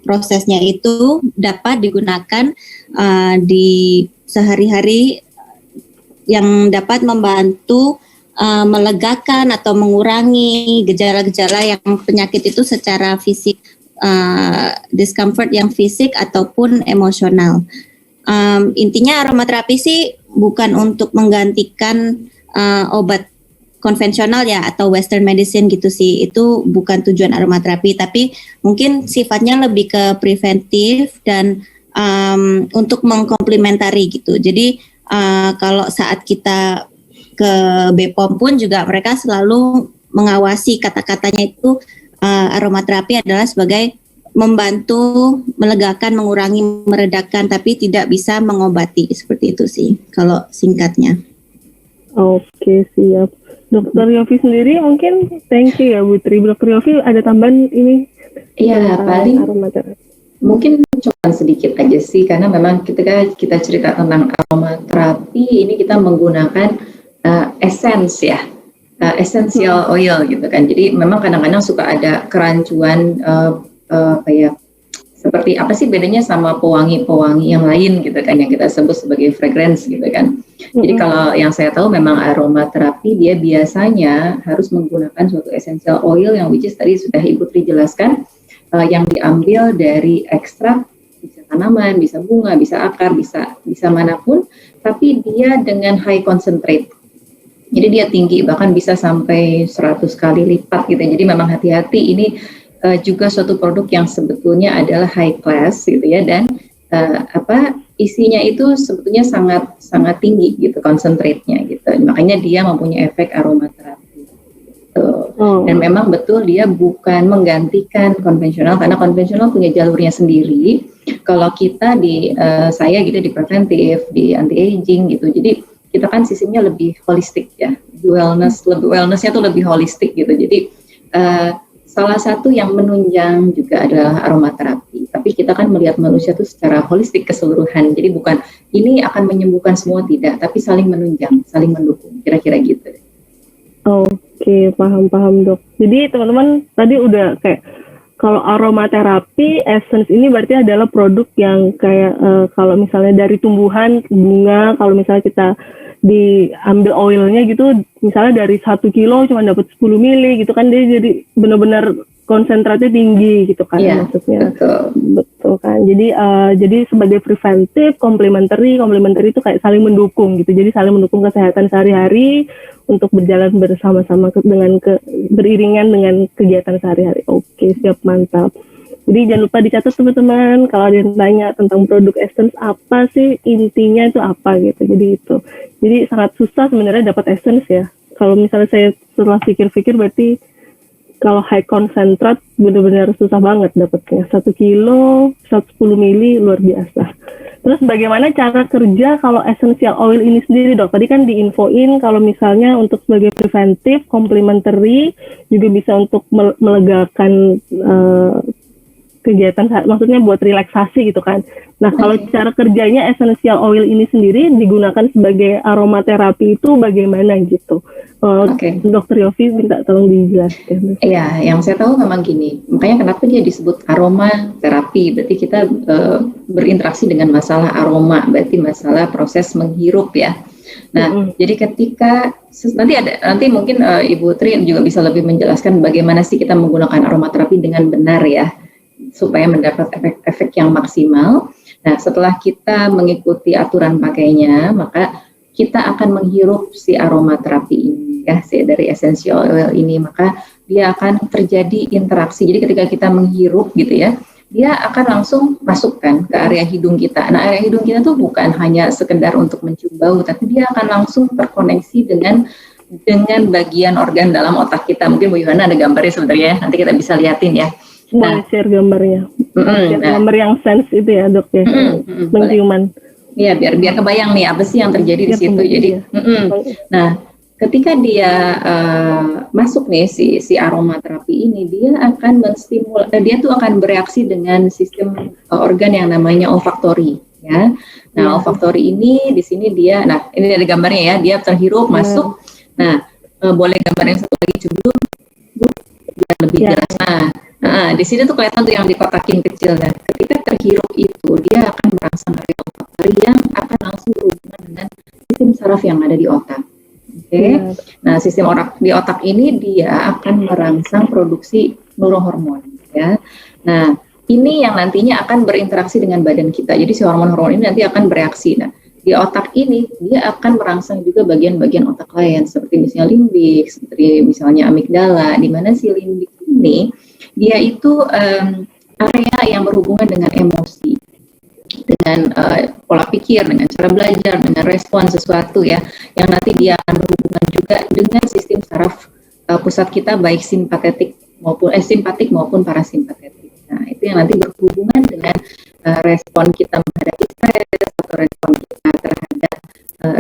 prosesnya itu dapat digunakan di sehari-hari, yang dapat membantu melegakan atau mengurangi gejala-gejala yang penyakit itu secara fisik, discomfort yang fisik ataupun emosional. Intinya aromaterapi sih bukan untuk menggantikan obat konvensional ya atau western medicine gitu sih. Itu bukan tujuan aromaterapi, tapi mungkin sifatnya lebih ke preventif dan untuk mengkomplementari gitu. Jadi kalau saat kita ke BPOM pun juga mereka selalu mengawasi kata-katanya itu, aromaterapi adalah sebagai membantu melegakan, mengurangi, meredakan, tapi tidak bisa mengobati, seperti itu sih kalau singkatnya. Oke, siap. Dokter Yofi sendiri mungkin thank you ya Bu Tri. Dokter Yofi ada tambahan ini? Iya, paling mungkin cuma sedikit aja sih, karena memang ketika kita cerita tentang aromaterapi ini kita menggunakan essence ya, essential oil gitu kan. Jadi memang kadang-kadang suka ada kerancuan seperti apa sih bedanya sama pewangi-pewangi yang lain gitu kan, yang kita sebut sebagai fragrance gitu kan. Jadi kalau yang saya tahu memang aromaterapi dia biasanya harus menggunakan suatu essential oil yang which is tadi sudah Ibu Tri jelaskan, yang diambil dari ekstrak, bisa tanaman, bisa bunga, bisa akar, bisa manapun, tapi dia dengan high concentrate. Jadi dia tinggi, bahkan bisa sampai 100 kali lipat gitu. Jadi memang hati-hati, ini juga suatu produk yang sebetulnya adalah high class gitu ya, dan isinya itu sebetulnya sangat tinggi gitu concentrate-nya gitu. Makanya dia mempunyai efek aromaterapi. Dan memang betul dia bukan menggantikan konvensional, karena konvensional punya jalurnya sendiri. Kalau kita saya gitu di preventif, di anti aging gitu. Jadi kita kan sistemnya lebih holistik ya, wellnessnya tuh lebih holistik gitu. Jadi salah satu yang menunjang juga adalah aromaterapi. Tapi kita kan melihat manusia tuh secara holistik keseluruhan. Jadi bukan ini akan menyembuhkan semua, tidak, tapi saling menunjang, saling mendukung, kira-kira gitu. Oke, paham Dok. Jadi teman-teman tadi udah kayak kalau aromaterapi essence ini berarti adalah produk yang kayak kalau misalnya dari tumbuhan bunga, kalau misalnya kita diambil oilnya gitu, misalnya dari 1 kilo cuma dapat 10 mili gitu kan, dia jadi benar-benar konsentratnya tinggi gitu kan, maksudnya. Betul kan. Jadi sebagai preventif, komplementari itu kayak saling mendukung gitu. Jadi saling mendukung kesehatan sehari-hari untuk berjalan bersama-sama beriringan dengan kegiatan sehari-hari. Oke, siap, mantap. Jadi jangan lupa dicatat teman-teman, kalau ada yang tanya tentang produk essence apa sih, intinya itu apa gitu. Jadi sangat susah sebenarnya dapat essence ya. Kalau misalnya saya setelah pikir-pikir berarti kalau high concentrat benar-benar susah banget dapatnya. 1 kilo, 110 mili luar biasa. Terus bagaimana cara kerja kalau essential oil ini sendiri, Dok? Tadi kan diinfoin kalau misalnya untuk sebagai preventif, complementary, juga bisa untuk melegakan kegiatan, maksudnya buat relaksasi gitu kan. Nah, kalau cara kerjanya essential oil ini sendiri digunakan sebagai aromaterapi itu bagaimana gitu? Dokter Yofi minta tolong dijelaskan. Iya, yang saya tahu memang gini, makanya kenapa dia disebut aromaterapi, berarti kita berinteraksi dengan masalah aroma, berarti masalah proses menghirup ya. Nah, jadi ketika nanti mungkin Ibu Tri juga bisa lebih menjelaskan bagaimana sih kita menggunakan aromaterapi dengan benar ya, supaya mendapat efek yang maksimal. Nah, setelah kita mengikuti aturan pakainya, maka kita akan menghirup si aromaterapi ini ya, dari essential oil ini, maka dia akan terjadi interaksi. Jadi ketika kita menghirup gitu ya, dia akan langsung masukkan ke area hidung kita. Nah, area hidung kita tuh bukan hanya sekedar untuk mencium bau, tapi dia akan langsung terkoneksi dengan bagian organ dalam otak kita. Mungkin Bu Yohana ada gambarnya sebenarnya, nanti kita bisa lihatin ya. Boleh share gambarnya. Gambar yang sense itu ya, Dok ya. Penciuman. Iya, biar kebayang nih apa sih yang terjadi di situ. Jadi, nah, ketika dia masuk nih si aromaterapi ini, dia akan dia tuh akan bereaksi dengan sistem organ yang namanya olfaktori, ya. Nah, olfaktori ini di sini dia, nah ini ada gambarnya ya, dia terhirup masuk. Nah, boleh gambar yang satu lagi dulu, Bu, biar lebih jelas. Di sini tuh kelihatan tuh yang dikotakin kecil, dan ketika terhirup itu dia akan merangsang area otak yang akan langsung berhubungan dengan sistem saraf yang ada di otak. Oke. Nah, sistem di otak ini dia akan merangsang produksi neurohormon, ya. Nah, ini yang nantinya akan berinteraksi dengan badan kita. Jadi si hormon-hormon ini nanti akan bereaksi. Nah, di otak ini dia akan merangsang juga bagian-bagian otak lain seperti misalnya limbik, seperti misalnya amigdala, di mana si limbik ini dia itu area yang berhubungan dengan emosi, dengan pola pikir, dengan cara belajar, dengan respon sesuatu ya, yang nanti dia akan berhubungan juga dengan sistem saraf pusat kita, baik simpatik maupun parasimpatetik. Nah, itu yang nanti berhubungan dengan respon kita menghadapi stres atau respon kita terhadap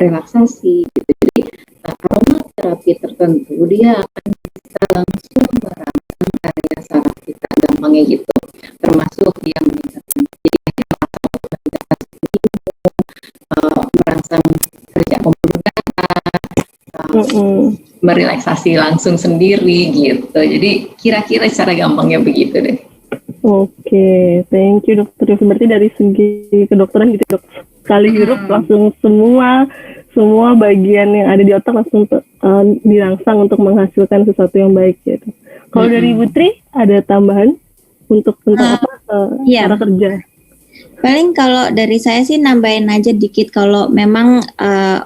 relaksasi gitu. Jadi aromaterapi tertentu dia akan bisa langsung merangsang area saraf kita, gampangnya gitu, termasuk dia meningkatkan merangsang kerja pembuluh darah, merelaksasi langsung sendiri gitu. Jadi kira-kira secara gampangnya begitu deh. Oke, thank you dokter. Berarti dari segi kedokteran gitu dok, sekali hirup langsung semua bagian yang ada di otak langsung dirangsang untuk menghasilkan sesuatu yang baik gitu. Kalau dari Ibu Tri ada tambahan untuk tentang cara kerja? Paling kalau dari saya sih nambahin aja dikit, kalau memang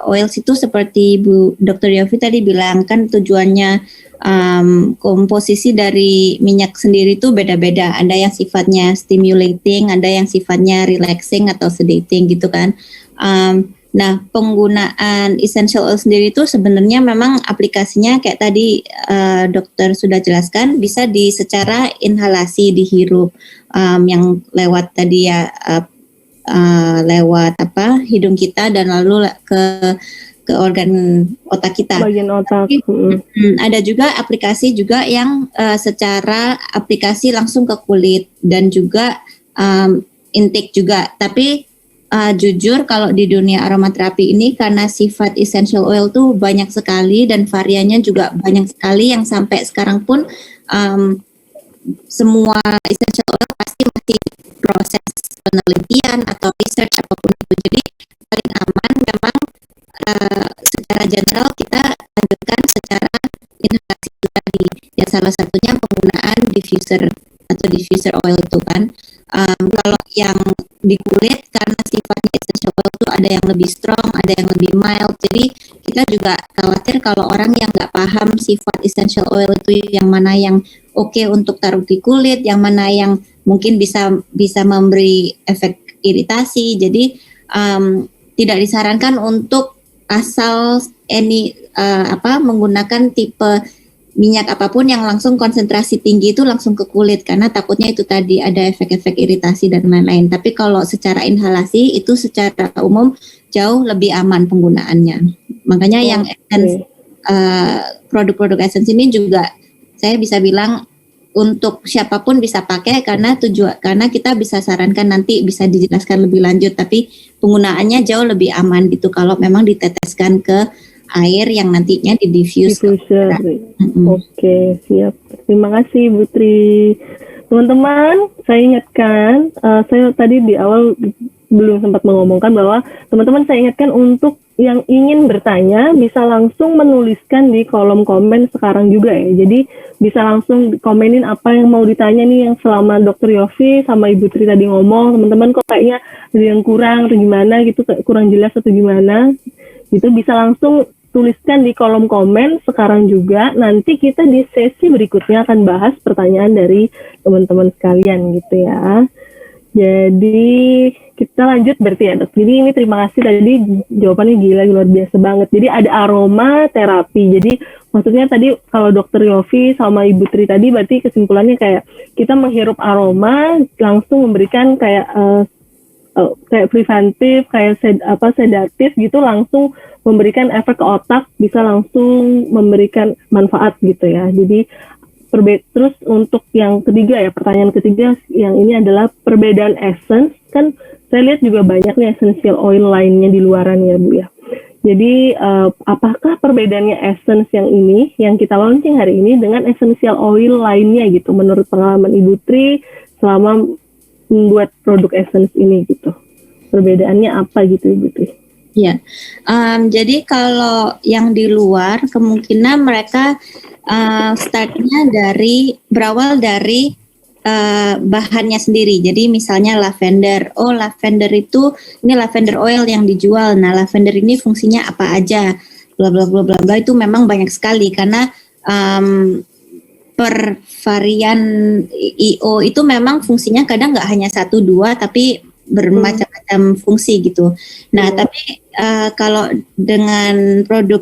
oils itu seperti Bu Dr. Yofi tadi bilang kan tujuannya komposisi dari minyak sendiri itu beda-beda. Ada yang sifatnya stimulating, ada yang sifatnya relaxing atau sedating gitu kan. Nah, penggunaan essential oil sendiri itu sebenarnya memang aplikasinya kayak tadi dokter sudah jelaskan, bisa secara inhalasi dihirup, yang lewat tadi ya lewat hidung kita dan lalu ke organ otak kita. Bagian otak. Ada juga aplikasi juga yang secara aplikasi langsung ke kulit dan juga intake juga. Tapi jujur kalau di dunia aromaterapi ini karena sifat essential oil tuh banyak sekali dan variannya juga banyak sekali, yang sampai sekarang pun semua essential oil pasti masih proses penelitian atau research apapun itu. Jadi paling aman memang secara general kita lanjutkan secara inhalasi itu tadi. Ya salah satunya penggunaan diffuser atau diffuser oil itu kan. Kalau yang di kulit karena sifatnya essential oil itu ada yang lebih strong, ada yang lebih mild. Jadi kita juga khawatir kalau orang yang nggak paham sifat essential oil itu yang mana yang oke untuk taruh di kulit, yang mana yang mungkin bisa memberi efek iritasi. Jadi tidak disarankan untuk asal menggunakan tipe minyak apapun yang langsung konsentrasi tinggi itu langsung ke kulit, karena takutnya itu tadi ada efek-efek iritasi dan lain-lain. Tapi kalau secara inhalasi itu secara umum jauh lebih aman penggunaannya. Makanya yang essence, produk-produk essence ini juga saya bisa bilang untuk siapapun bisa pakai, karena kita bisa sarankan, nanti bisa dijelaskan lebih lanjut, tapi penggunaannya jauh lebih aman gitu kalau memang diteteskan ke air yang nantinya di diffuser. Oke, siap. Terima kasih Bu Tri. Teman-teman, saya ingatkan, saya tadi di awal belum sempat mengomongkan bahwa teman-teman saya ingatkan untuk yang ingin bertanya bisa langsung menuliskan di kolom komen sekarang juga ya. Jadi bisa langsung komenin apa yang mau ditanya nih, yang selama Dr. Yofi sama Ibu Tri tadi ngomong, teman-teman kok kayaknya ada yang kurang atau gimana gitu, kurang jelas atau gimana. Itu bisa langsung tuliskan di kolom komen sekarang juga. Nanti kita di sesi berikutnya akan bahas pertanyaan dari teman-teman sekalian gitu ya. Jadi kita lanjut berarti ya dok. Jadi ini terima kasih tadi jawabannya gila luar biasa banget. Jadi ada aroma terapi. Jadi maksudnya tadi kalau Dr. Yofi sama Ibu Tri tadi berarti kesimpulannya kayak kita menghirup aroma langsung memberikan kayak preventif, kayak sedatif gitu, langsung memberikan efek ke otak, bisa langsung memberikan manfaat gitu ya. Jadi terus untuk yang ketiga ya, pertanyaan ketiga yang ini adalah perbedaan essence. Kan saya lihat juga banyak nih essential oil lainnya di luaran ya Bu ya. Jadi apakah perbedaannya Essence yang ini, yang kita launching hari ini dengan essential oil lainnya gitu, menurut pengalaman Ibu Tri selama membuat produk Essence ini gitu. Perbedaannya apa gitu Ibu Tri? Ya, jadi kalau yang di luar kemungkinan mereka startnya berawal dari bahannya sendiri. Jadi misalnya lavender. Oh, lavender ini lavender oil yang dijual. Nah, lavender ini fungsinya apa aja? Bla bla bla bla bla, itu memang banyak sekali karena per varian IO itu memang fungsinya kadang nggak hanya 1-2 tapi bermacam-macam fungsi gitu. Nah, tapi kalau dengan produk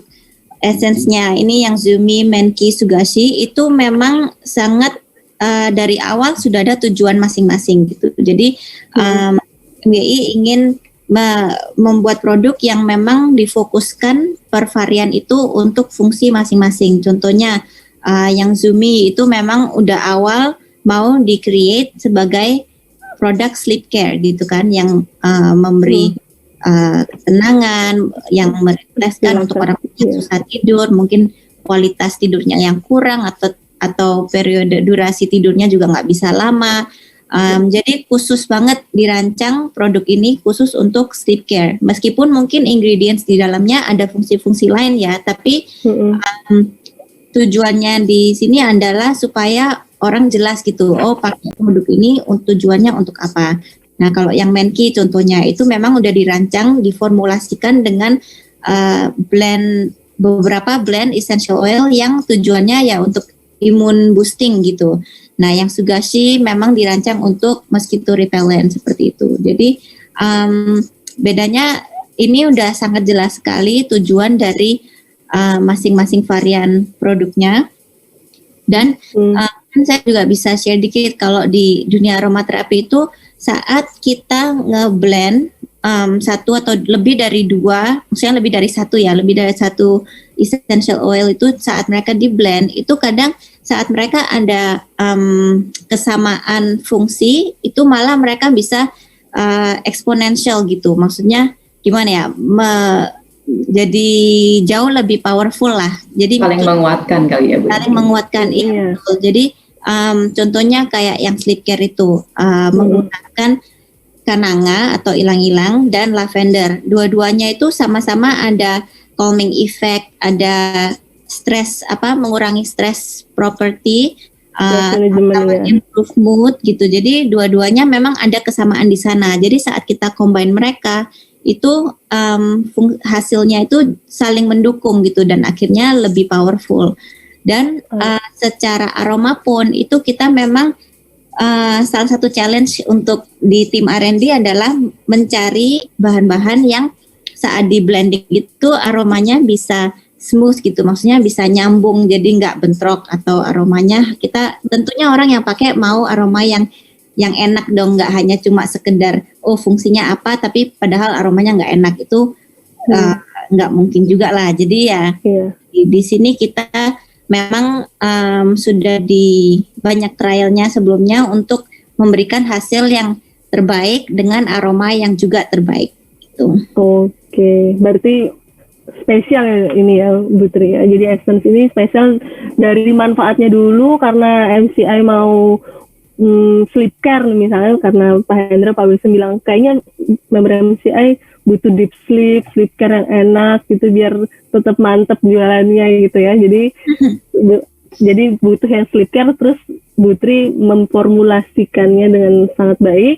essence-nya ini yang Zumi, Menki, Sugashi itu memang sangat dari awal sudah ada tujuan masing-masing gitu. Jadi MGI ingin membuat produk yang memang difokuskan per varian itu untuk fungsi masing-masing. Contohnya yang Zumi itu memang udah awal mau di-create sebagai produk sleep care gitu kan, yang memberi ketenangan, yang mereflekskan untuk orang yang susah tidur, mungkin kualitas tidurnya yang kurang atau periode durasi tidurnya juga nggak bisa lama. Jadi khusus banget dirancang produk ini khusus untuk sleep care. Meskipun mungkin ingredients di dalamnya ada fungsi-fungsi lain ya, tapi tujuannya di sini adalah supaya orang jelas gitu. Oh, pakai produk ini tujuannya untuk apa? Nah, kalau yang Menki contohnya itu memang udah dirancang, diformulasikan dengan beberapa blend essential oil yang tujuannya ya untuk imun boosting gitu. Nah, yang Sugashi memang dirancang untuk mosquito repellent seperti itu. Jadi bedanya ini udah sangat jelas sekali tujuan dari masing-masing varian produknya. Dan saya juga bisa share dikit kalau di dunia aromaterapi itu saat kita ngeblend satu atau lebih dari dua, maksudnya lebih dari satu essential oil itu saat mereka di blend itu kadang saat mereka ada kesamaan fungsi itu malah mereka bisa eksponensial gitu. Maksudnya gimana ya? Jadi jauh lebih powerful lah. Jadi saling menguatkan kali ya Bu. Saling menguatkan iya. Jadi contohnya kayak yang sleep care itu menggunakan kananga atau ilang-ilang dan lavender. Dua-duanya itu sama-sama ada calming effect, ada stress mengurangi stress property, improve mood gitu. Jadi dua-duanya memang ada kesamaan di sana. Jadi saat kita combine mereka itu hasilnya itu saling mendukung gitu dan akhirnya lebih powerful. Dan secara aroma pun itu kita memang salah satu challenge untuk di tim R&D adalah mencari bahan-bahan yang saat di blending itu aromanya bisa smooth gitu, maksudnya bisa nyambung jadi nggak bentrok atau aromanya kita tentunya orang yang pakai mau aroma yang enak dong, nggak hanya cuma sekedar fungsinya apa tapi padahal aromanya nggak enak itu nggak mungkin juga lah. Jadi ya di sini kita memang sudah di banyak trialnya sebelumnya untuk memberikan hasil yang terbaik dengan aroma yang juga terbaik gitu. Oke, berarti spesial ya ini ya Bu Tri ya. Jadi Essence ini spesial dari manfaatnya dulu karena MCI mau sleep care misalnya, karena Pak Hendra, Pak Wilson bilang kayaknya member MCI butuh deep sleep care yang enak gitu biar tetap mantep jualannya gitu ya. Jadi butuh yang sleep care, terus Bu Tri memformulasikannya dengan sangat baik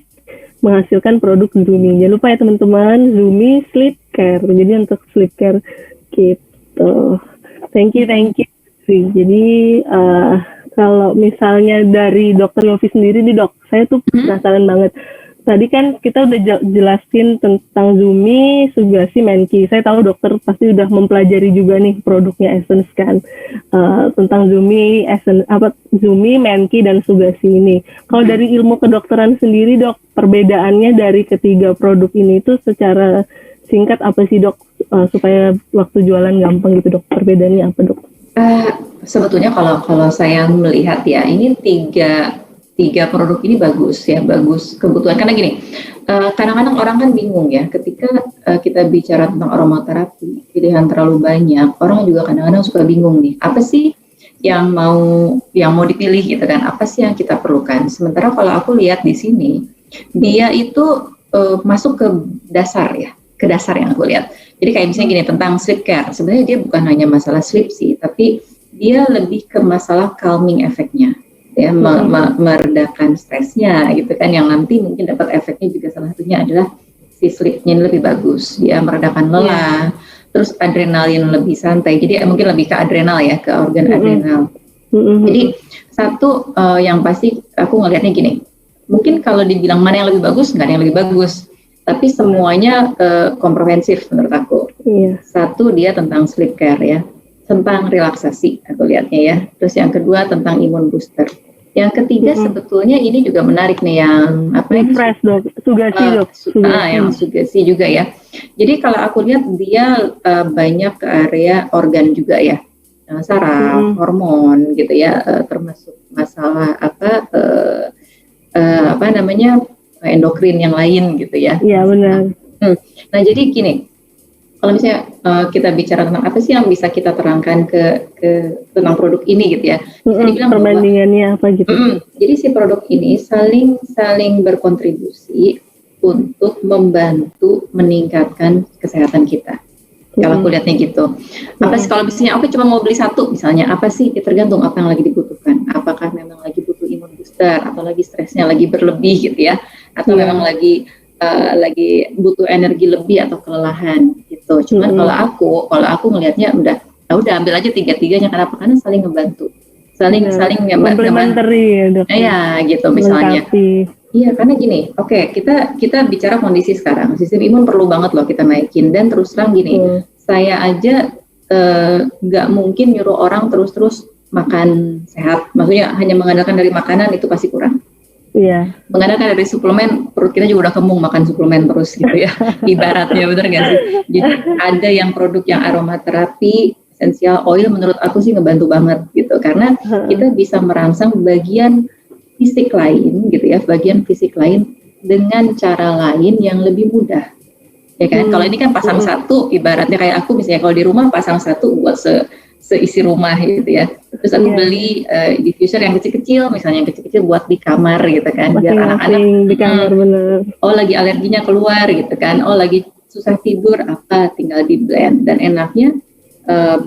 menghasilkan produk Zumi. Jangan lupa ya teman-teman, Zumi Sleep Care. Jadi untuk sleep care gitu. Thank you. Jadi kalau misalnya dari Dr. Yofi sendiri nih Dok, saya tuh penasaran banget. Tadi kan kita udah jelasin tentang Zumi, Sugashi, Menki. Saya tahu dokter pasti udah mempelajari juga nih produknya Essence kan, tentang Zumi, Zumi, Menki dan Sugashi ini. Kalau dari ilmu kedokteran sendiri Dok, perbedaannya dari ketiga produk ini itu secara singkat apa sih Dok, supaya waktu jualan gampang gitu Dok? Perbedaannya apa Dok? Sebetulnya kalau saya melihat ya, ini tiga tiga produk ini bagus ya, bagus kebutuhan. Karena gini, kadang-kadang orang kan bingung ya, ketika kita bicara tentang aromaterapi, pilihan terlalu banyak, orang juga kadang-kadang suka bingung nih, apa sih yang mau dipilih gitu kan, apa sih yang kita perlukan. Sementara kalau aku lihat di sini, dia itu masuk ke dasar ya, ke dasar yang aku lihat. Jadi kayak misalnya gini, tentang sleep care, sebenarnya dia bukan hanya masalah sleep sih, tapi dia lebih ke masalah calming efeknya. Ya, meredakan stresnya gitu kan, yang nanti mungkin dapat efeknya juga salah satunya adalah si sleepnya lebih bagus, dia meredakan lelah, terus adrenalin lebih santai, jadi mungkin lebih ke adrenal ya, ke organ adrenal. Jadi satu yang pasti aku ngelihatnya gini, mungkin kalau dibilang mana yang lebih bagus, nggak ada yang lebih bagus, tapi semuanya komprehensif menurut aku. Satu dia tentang sleep care ya, tentang relaksasi aku lihatnya ya, terus yang kedua tentang imun booster. Yang ketiga sebetulnya ini juga menarik nih, yang apa ini? Fresh dok, sugasi dok. Yang sugasi juga ya. Jadi kalau aku lihat dia banyak ke area organ juga ya, saraf, hormon gitu ya, termasuk masalah apa namanya endokrin yang lain gitu ya. Iya benar. Nah jadi gini, kalau misalnya kita bicara tentang apa sih yang bisa kita terangkan ke tentang produk ini gitu ya, bisa dibilang perbandingannya apa gitu. Jadi si produk ini saling berkontribusi untuk membantu meningkatkan kesehatan kita. Kalau aku lihatnya gitu. Apa sih kalau misalnya aku cuma mau beli satu, misalnya apa sih? Ya, tergantung apa yang lagi dibutuhkan. Apakah memang lagi butuh imun booster, atau lagi stresnya lagi berlebih gitu ya, atau memang lagi butuh energi lebih atau kelelahan gitu. Cuman kalau aku ngelihatnya udah ambil aja tiga-tiganya. Kenapa? Karena saling ngebantu, saling komplementari ya dok. Iya gitu misalnya. Iya karena gini, oke, kita bicara kondisi sekarang, sistem imun perlu banget loh kita naikin, dan terus terang gini, saya aja nggak mungkin nyuruh orang terus makan sehat, maksudnya hanya mengandalkan dari makanan itu pasti kurang. Iya. Mengandalkan dari suplemen, perut kita juga udah kembung makan suplemen terus gitu ya, ibaratnya, bener nggak sih? Jadi ada yang produk yang aromaterapi, essential oil, menurut aku sih ngebantu banget gitu, karena kita bisa merangsang bagian fisik lain gitu ya, bagian fisik lain dengan cara lain yang lebih mudah, ya kan? Kalau ini kan pasang satu, ibaratnya kayak aku misalnya kalau di rumah pasang satu buat seisi rumah gitu ya. Terus aku beli diffuser yang kecil-kecil, misalnya yang kecil-kecil buat di kamar gitu kan, biar anak-anak di kamar bener. Oh lagi alerginya keluar gitu kan, oh lagi susah tidur apa, tinggal di blend. Dan enaknya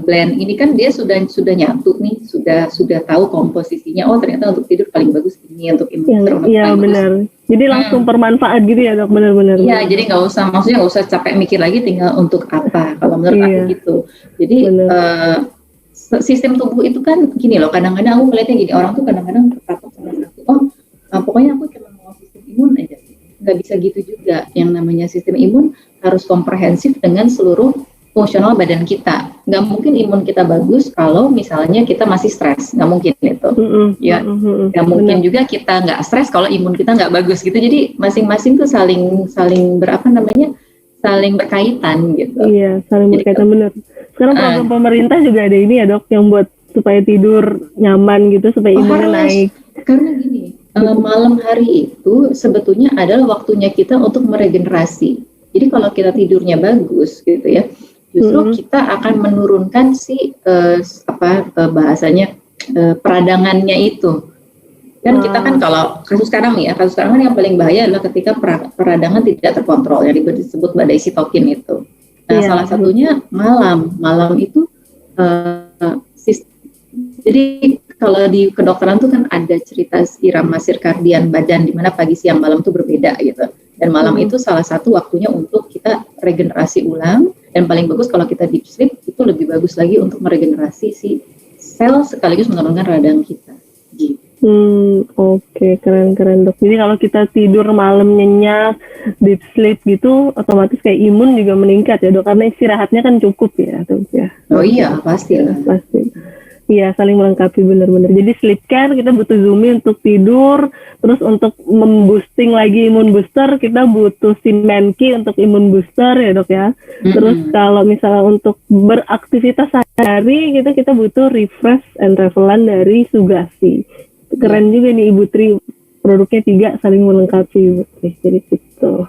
blend ini kan dia sudah nyatu nih, sudah tahu komposisinya. Oh ternyata untuk tidur paling bagus ini, untuk imun. Iya benar. Jadi langsung bermanfaat gitu ya dok, benar-benar. Iya, jadi maksudnya nggak usah capek mikir lagi, tinggal untuk apa. Kalau menurut aku gitu. Jadi sistem tubuh itu kan gini loh. Kadang-kadang aku melihatnya gini, orang tuh kadang-kadang terpatok sama satu. Pokoknya aku cuma mau sistem imun aja. Nggak bisa gitu juga. Yang namanya sistem imun harus komprehensif dengan seluruh fungsional badan kita. Nggak mungkin imun kita bagus kalau misalnya kita masih stres, nggak mungkin itu. Nggak mungkin juga kita nggak stres kalau imun kita nggak bagus gitu. Jadi masing-masing tuh saling berkaitan gitu. Iya, saling berkaitan benar. Sekarang program pemerintah juga ada ini ya dok, yang buat supaya tidur nyaman gitu, supaya imunnya naik. Karena gini, malam hari itu sebetulnya adalah waktunya kita untuk meregenerasi. Jadi kalau kita tidurnya bagus gitu ya, justru kita akan menurunkan si bahasanya peradangannya itu. Kan kita kan kalau kasus sekarang kan yang paling bahaya adalah ketika peradangan tidak terkontrol, yang disebut badai sitokin itu. Nah, salah satunya malam itu jadi kalau di kedokteran tuh kan ada cerita irama sirkadian badan, di mana pagi siang malam tuh berbeda gitu. Dan malam itu salah satu waktunya untuk kita regenerasi ulang, dan paling bagus kalau kita deep sleep itu lebih bagus lagi untuk meregenerasi si sel sekaligus menurunkan radang kita. Gitu. Oke, keren dok. Jadi kalau kita tidur malam nyenyak, deep sleep gitu, otomatis kayak imun juga meningkat ya dok, karena istirahatnya kan cukup ya dok ya. Oh iya, pasti. Iya, saling melengkapi benar-benar. Jadi sleep care kita butuh Zumi untuk tidur, terus untuk memboosting lagi imun booster kita butuh si Menki untuk imun booster ya dok ya. Terus kalau misalnya untuk beraktivitas sehari kita butuh refresh and revelan dari Sugasi. Keren juga nih Ibu Tri produknya 3 saling melengkapi. Oke, jadi gitu.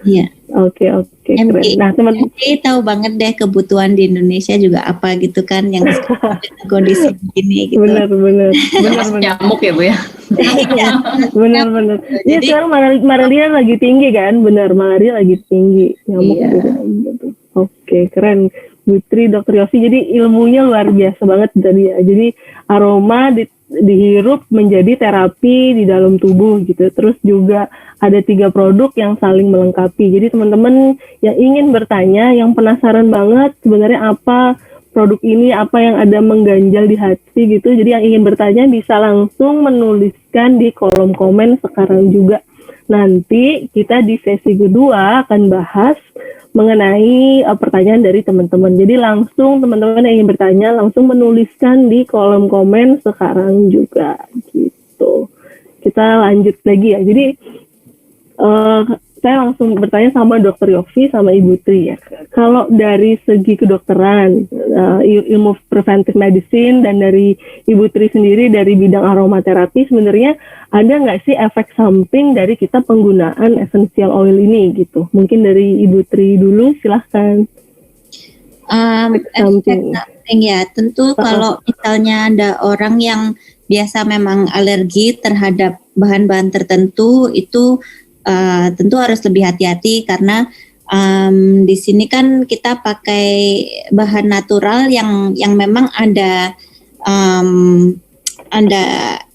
Iya. Oke, keren. Nah, teman-teman tahu banget deh kebutuhan di Indonesia juga apa gitu kan yang kondisi begini gitu. benar. Termasuk nyamuk ya Bu ya. Iya. Benar. Iya, Jadi sekarang malaria lagi tinggi kan? Benar, malaria lagi tinggi. Nyamuk Iya. juga. Oke, keren. Putri, Dokter Yofi, jadi ilmunya luar biasa banget tadi ya. Jadi aroma dihirup menjadi terapi di dalam tubuh gitu. Terus juga ada 3 produk yang saling melengkapi. Jadi teman-teman yang ingin bertanya, yang penasaran banget sebenarnya apa produk ini, apa yang ada mengganjal di hati gitu. Jadi yang ingin bertanya bisa langsung menuliskan di kolom komen sekarang juga. Nanti kita di sesi kedua akan bahas mengenai pertanyaan dari teman-teman. Jadi langsung teman-teman yang ingin bertanya langsung menuliskan di kolom komen sekarang juga gitu. Kita lanjut lagi ya. Jadi saya langsung bertanya sama Dokter Yofi sama Ibu Tri ya. Kalau dari segi kedokteran, ilmu preventive medicine dan dari Ibu Tri sendiri dari bidang aromaterapi, sebenarnya ada nggak sih efek samping dari kita penggunaan essential oil ini gitu? Mungkin dari Ibu Tri dulu, silahkan. efek samping ya tentu kalau misalnya ada orang yang biasa memang alergi terhadap bahan-bahan tertentu itu tentu harus lebih hati-hati karena di sini kan kita pakai bahan natural yang memang ada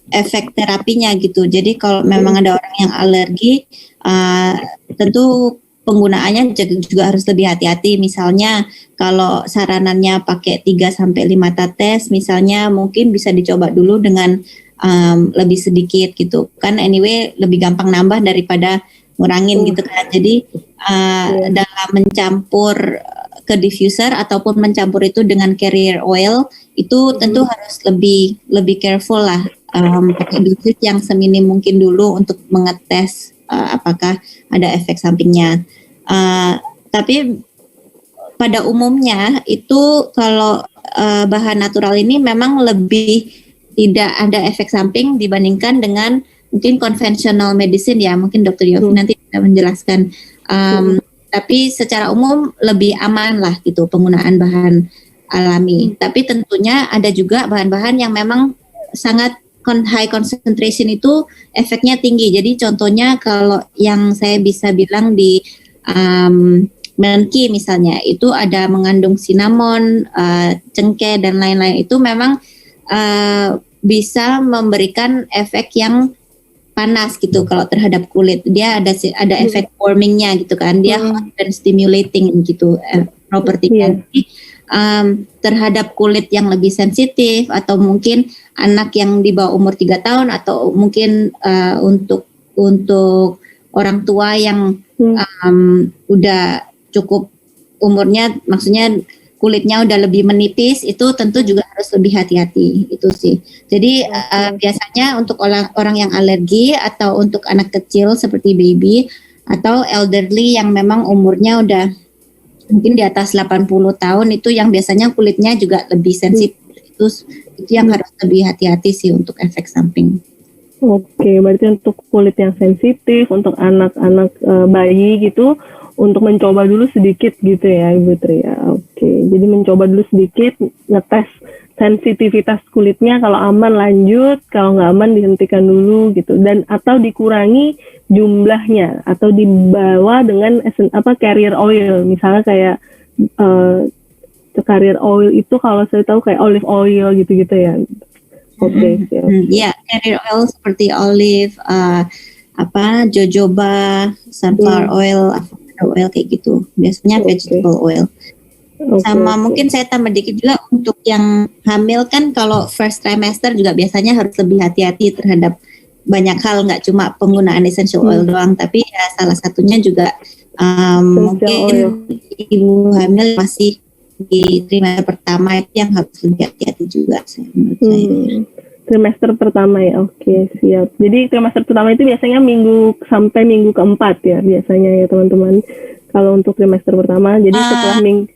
efek terapinya gitu. Jadi kalau memang ada orang yang alergi, tentu penggunaannya juga harus lebih hati-hati. Misalnya kalau saranannya pakai 3-5 tetes, misalnya mungkin bisa dicoba dulu dengan lebih sedikit gitu kan, anyway lebih gampang nambah daripada ngurangin gitu kan. Jadi dalam mencampur ke diffuser ataupun mencampur itu dengan carrier oil itu tentu harus lebih careful lah, pakai dosis yang seminim mungkin dulu untuk mengetes apakah ada efek sampingnya. Tapi pada umumnya itu kalau bahan natural ini memang lebih tidak ada efek samping dibandingkan dengan mungkin conventional medicine ya, mungkin Dokter Yofi nanti bisa menjelaskan. Tapi secara umum lebih aman lah gitu penggunaan bahan alami. Tapi tentunya ada juga bahan-bahan yang memang sangat high concentration itu efeknya tinggi. Jadi contohnya kalau yang saya bisa bilang di milk tea misalnya itu ada mengandung cinnamon, cengkeh dan lain-lain, itu memang bisa memberikan efek yang panas gitu kalau terhadap kulit. Dia ada efek warmingnya gitu kan. Dia hot dan stimulating gitu propertinya. Jadi terhadap kulit yang lebih sensitif atau mungkin anak yang di bawah umur 3 tahun atau mungkin untuk orang tua yang udah cukup umurnya, maksudnya kulitnya udah lebih menipis, itu tentu juga harus lebih hati-hati itu sih. Jadi biasanya untuk orang yang alergi atau untuk anak kecil seperti baby atau elderly yang memang umurnya udah mungkin di atas 80 tahun itu yang biasanya kulitnya juga lebih sensitif, itu yang harus lebih hati-hati sih untuk efek samping. Oke, berarti untuk kulit yang sensitif, untuk anak-anak bayi gitu, untuk mencoba dulu sedikit gitu ya Ibu Tri ya. Oke, jadi mencoba dulu sedikit, ngetes sensitivitas kulitnya, kalau aman lanjut, kalau nggak aman dihentikan dulu gitu, dan atau dikurangi jumlahnya atau dibawa dengan carrier oil, misalnya kayak carrier oil itu kalau saya tahu kayak olive oil gitu-gitu ya. Oke. Ya, carrier oil seperti olive, jojoba, sunflower oil, avocado oil kayak gitu. Biasanya vegetable oil. Sama mungkin saya tambah dikit juga untuk yang hamil kan, kalau first trimester juga biasanya harus lebih hati-hati terhadap banyak hal, nggak cuma penggunaan essential oil doang, tapi ya salah satunya juga mungkin ibu hamil masih di trimester pertama itu yang harus lebih hati-hati juga menurut saya. Trimester pertama ya, oke, siap. Jadi trimester pertama itu biasanya minggu sampai minggu keempat ya biasanya ya teman-teman. Kalau untuk trimester pertama, jadi setelah minggu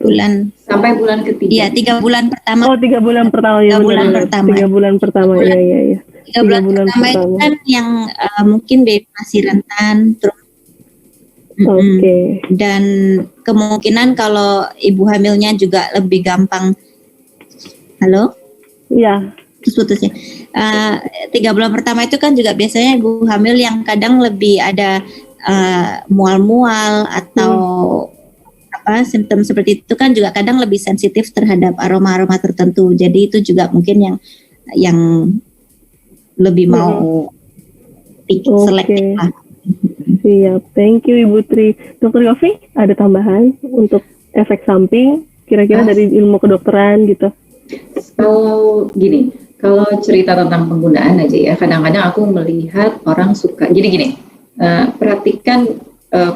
bulan sampai bulan ketiga. Iya, 3 bulan pertama. Oh, 3 bulan pertama ya. 3 bulan pertama. 3 bulan pertama ya. 3 bulan pertama itu kan yang mungkin baby masih rentan, terus dan kemungkinan kalau ibu hamilnya juga lebih gampang. Halo? Iya. Putus-putus ya. 3 bulan pertama itu kan juga biasanya ibu hamil yang kadang lebih ada mual-mual atau simptom seperti itu kan juga kadang lebih sensitif terhadap aroma-aroma tertentu. Jadi itu juga mungkin yang lebih mau selektif lah. Siap, thank you Ibu Tri. Dokter Yofi, ada tambahan untuk efek samping kira-kira dari ilmu kedokteran gitu? Kalau gini, kalau cerita tentang penggunaan aja ya, kadang-kadang aku melihat orang suka, jadi gini, perhatikan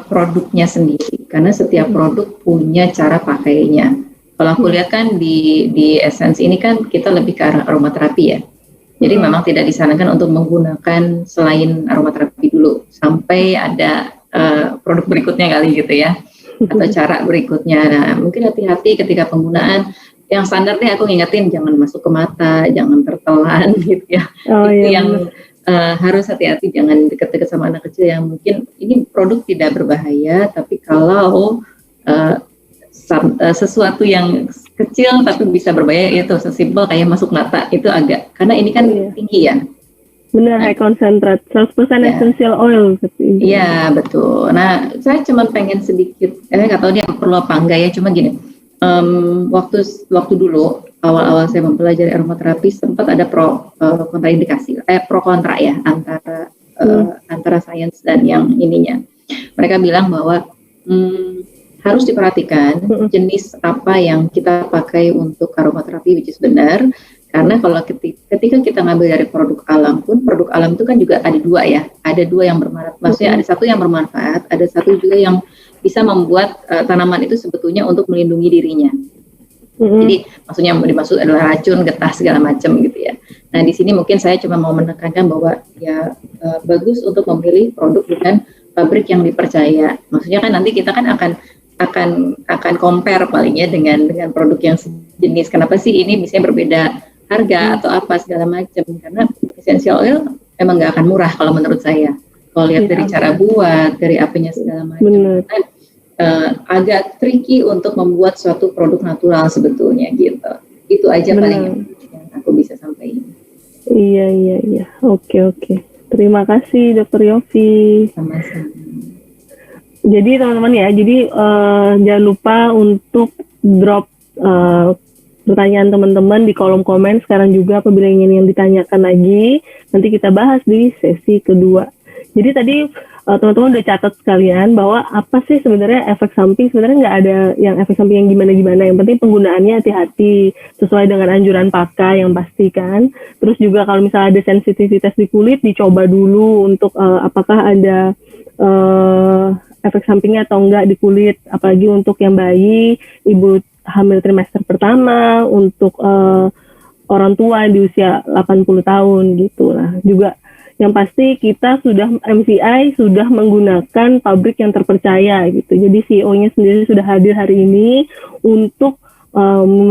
produknya sendiri, karena setiap produk punya cara pakainya. Kalau aku lihat kan di Essence ini kan kita lebih ke arah aromaterapi ya. Jadi memang tidak disarankan untuk menggunakan selain aromaterapi dulu, sampai ada produk berikutnya kali gitu ya, atau cara berikutnya. Nah, mungkin hati-hati ketika penggunaan. Yang standar nih aku ngingetin jangan masuk ke mata, jangan tertelan gitu ya. Itu yang harus hati-hati, jangan deket-deket sama anak kecil yang mungkin ini produk tidak berbahaya, tapi kalau sesuatu yang kecil tapi bisa berbahaya itu sesimpel kayak masuk mata itu agak, karena ini kan tinggi ya. Benar, high concentrat, 100% essential oil. Iya betul. Nah saya cuma pengen sedikit, nggak tahu dia perlu apa enggak ya, cuma gini. Waktu dulu awal-awal saya mempelajari aromaterapi sempat ada pro kontra ya antara sains dan yang ininya. Mereka bilang bahwa harus diperhatikan jenis apa yang kita pakai untuk aromaterapi, which is benar, karena kalau ketika kita ngambil dari produk alam pun, produk alam itu kan juga ada dua ya, ada dua yang bermanfaat, maksudnya ada satu yang bermanfaat, ada satu juga yang bisa membuat tanaman itu sebetulnya untuk melindungi dirinya. Jadi maksudnya yang dimaksud adalah racun, getah segala macam gitu ya. Nah di sini mungkin saya cuma mau menekankan bahwa ya bagus untuk memilih produk dengan pabrik yang dipercaya. Maksudnya kan nanti kita kan akan compare palingnya dengan produk yang sejenis. Kenapa sih ini bisa berbeda harga atau apa segala macam? Karena essential oil emang nggak akan murah kalau menurut saya. Kalau lihat dari cara buat, dari apanya segala macam, agak tricky untuk membuat suatu produk natural sebetulnya gitu. Itu aja paling yang aku bisa sampaikan. Iya. Oke. Terima kasih Dr. Yofi. Sama-sama. Jadi teman-teman ya, jangan lupa untuk drop pertanyaan teman-teman di kolom komen sekarang juga apabila ingin yang ditanyakan lagi. Nanti kita bahas di sesi kedua. Jadi tadi teman-teman udah catat sekalian bahwa apa sih sebenarnya efek samping, sebenarnya nggak ada yang efek samping yang gimana-gimana, yang penting penggunaannya hati-hati sesuai dengan anjuran pakai yang pasti kan. Terus juga kalau misalnya ada sensitivitas di kulit dicoba dulu untuk apakah ada efek sampingnya atau enggak di kulit, apalagi untuk yang bayi, ibu hamil trimester pertama, untuk orang tua di usia 80 tahun gitu lah. Juga yang pasti kita MCI sudah menggunakan pabrik yang terpercaya gitu. Jadi CEO-nya sendiri sudah hadir hari ini untuk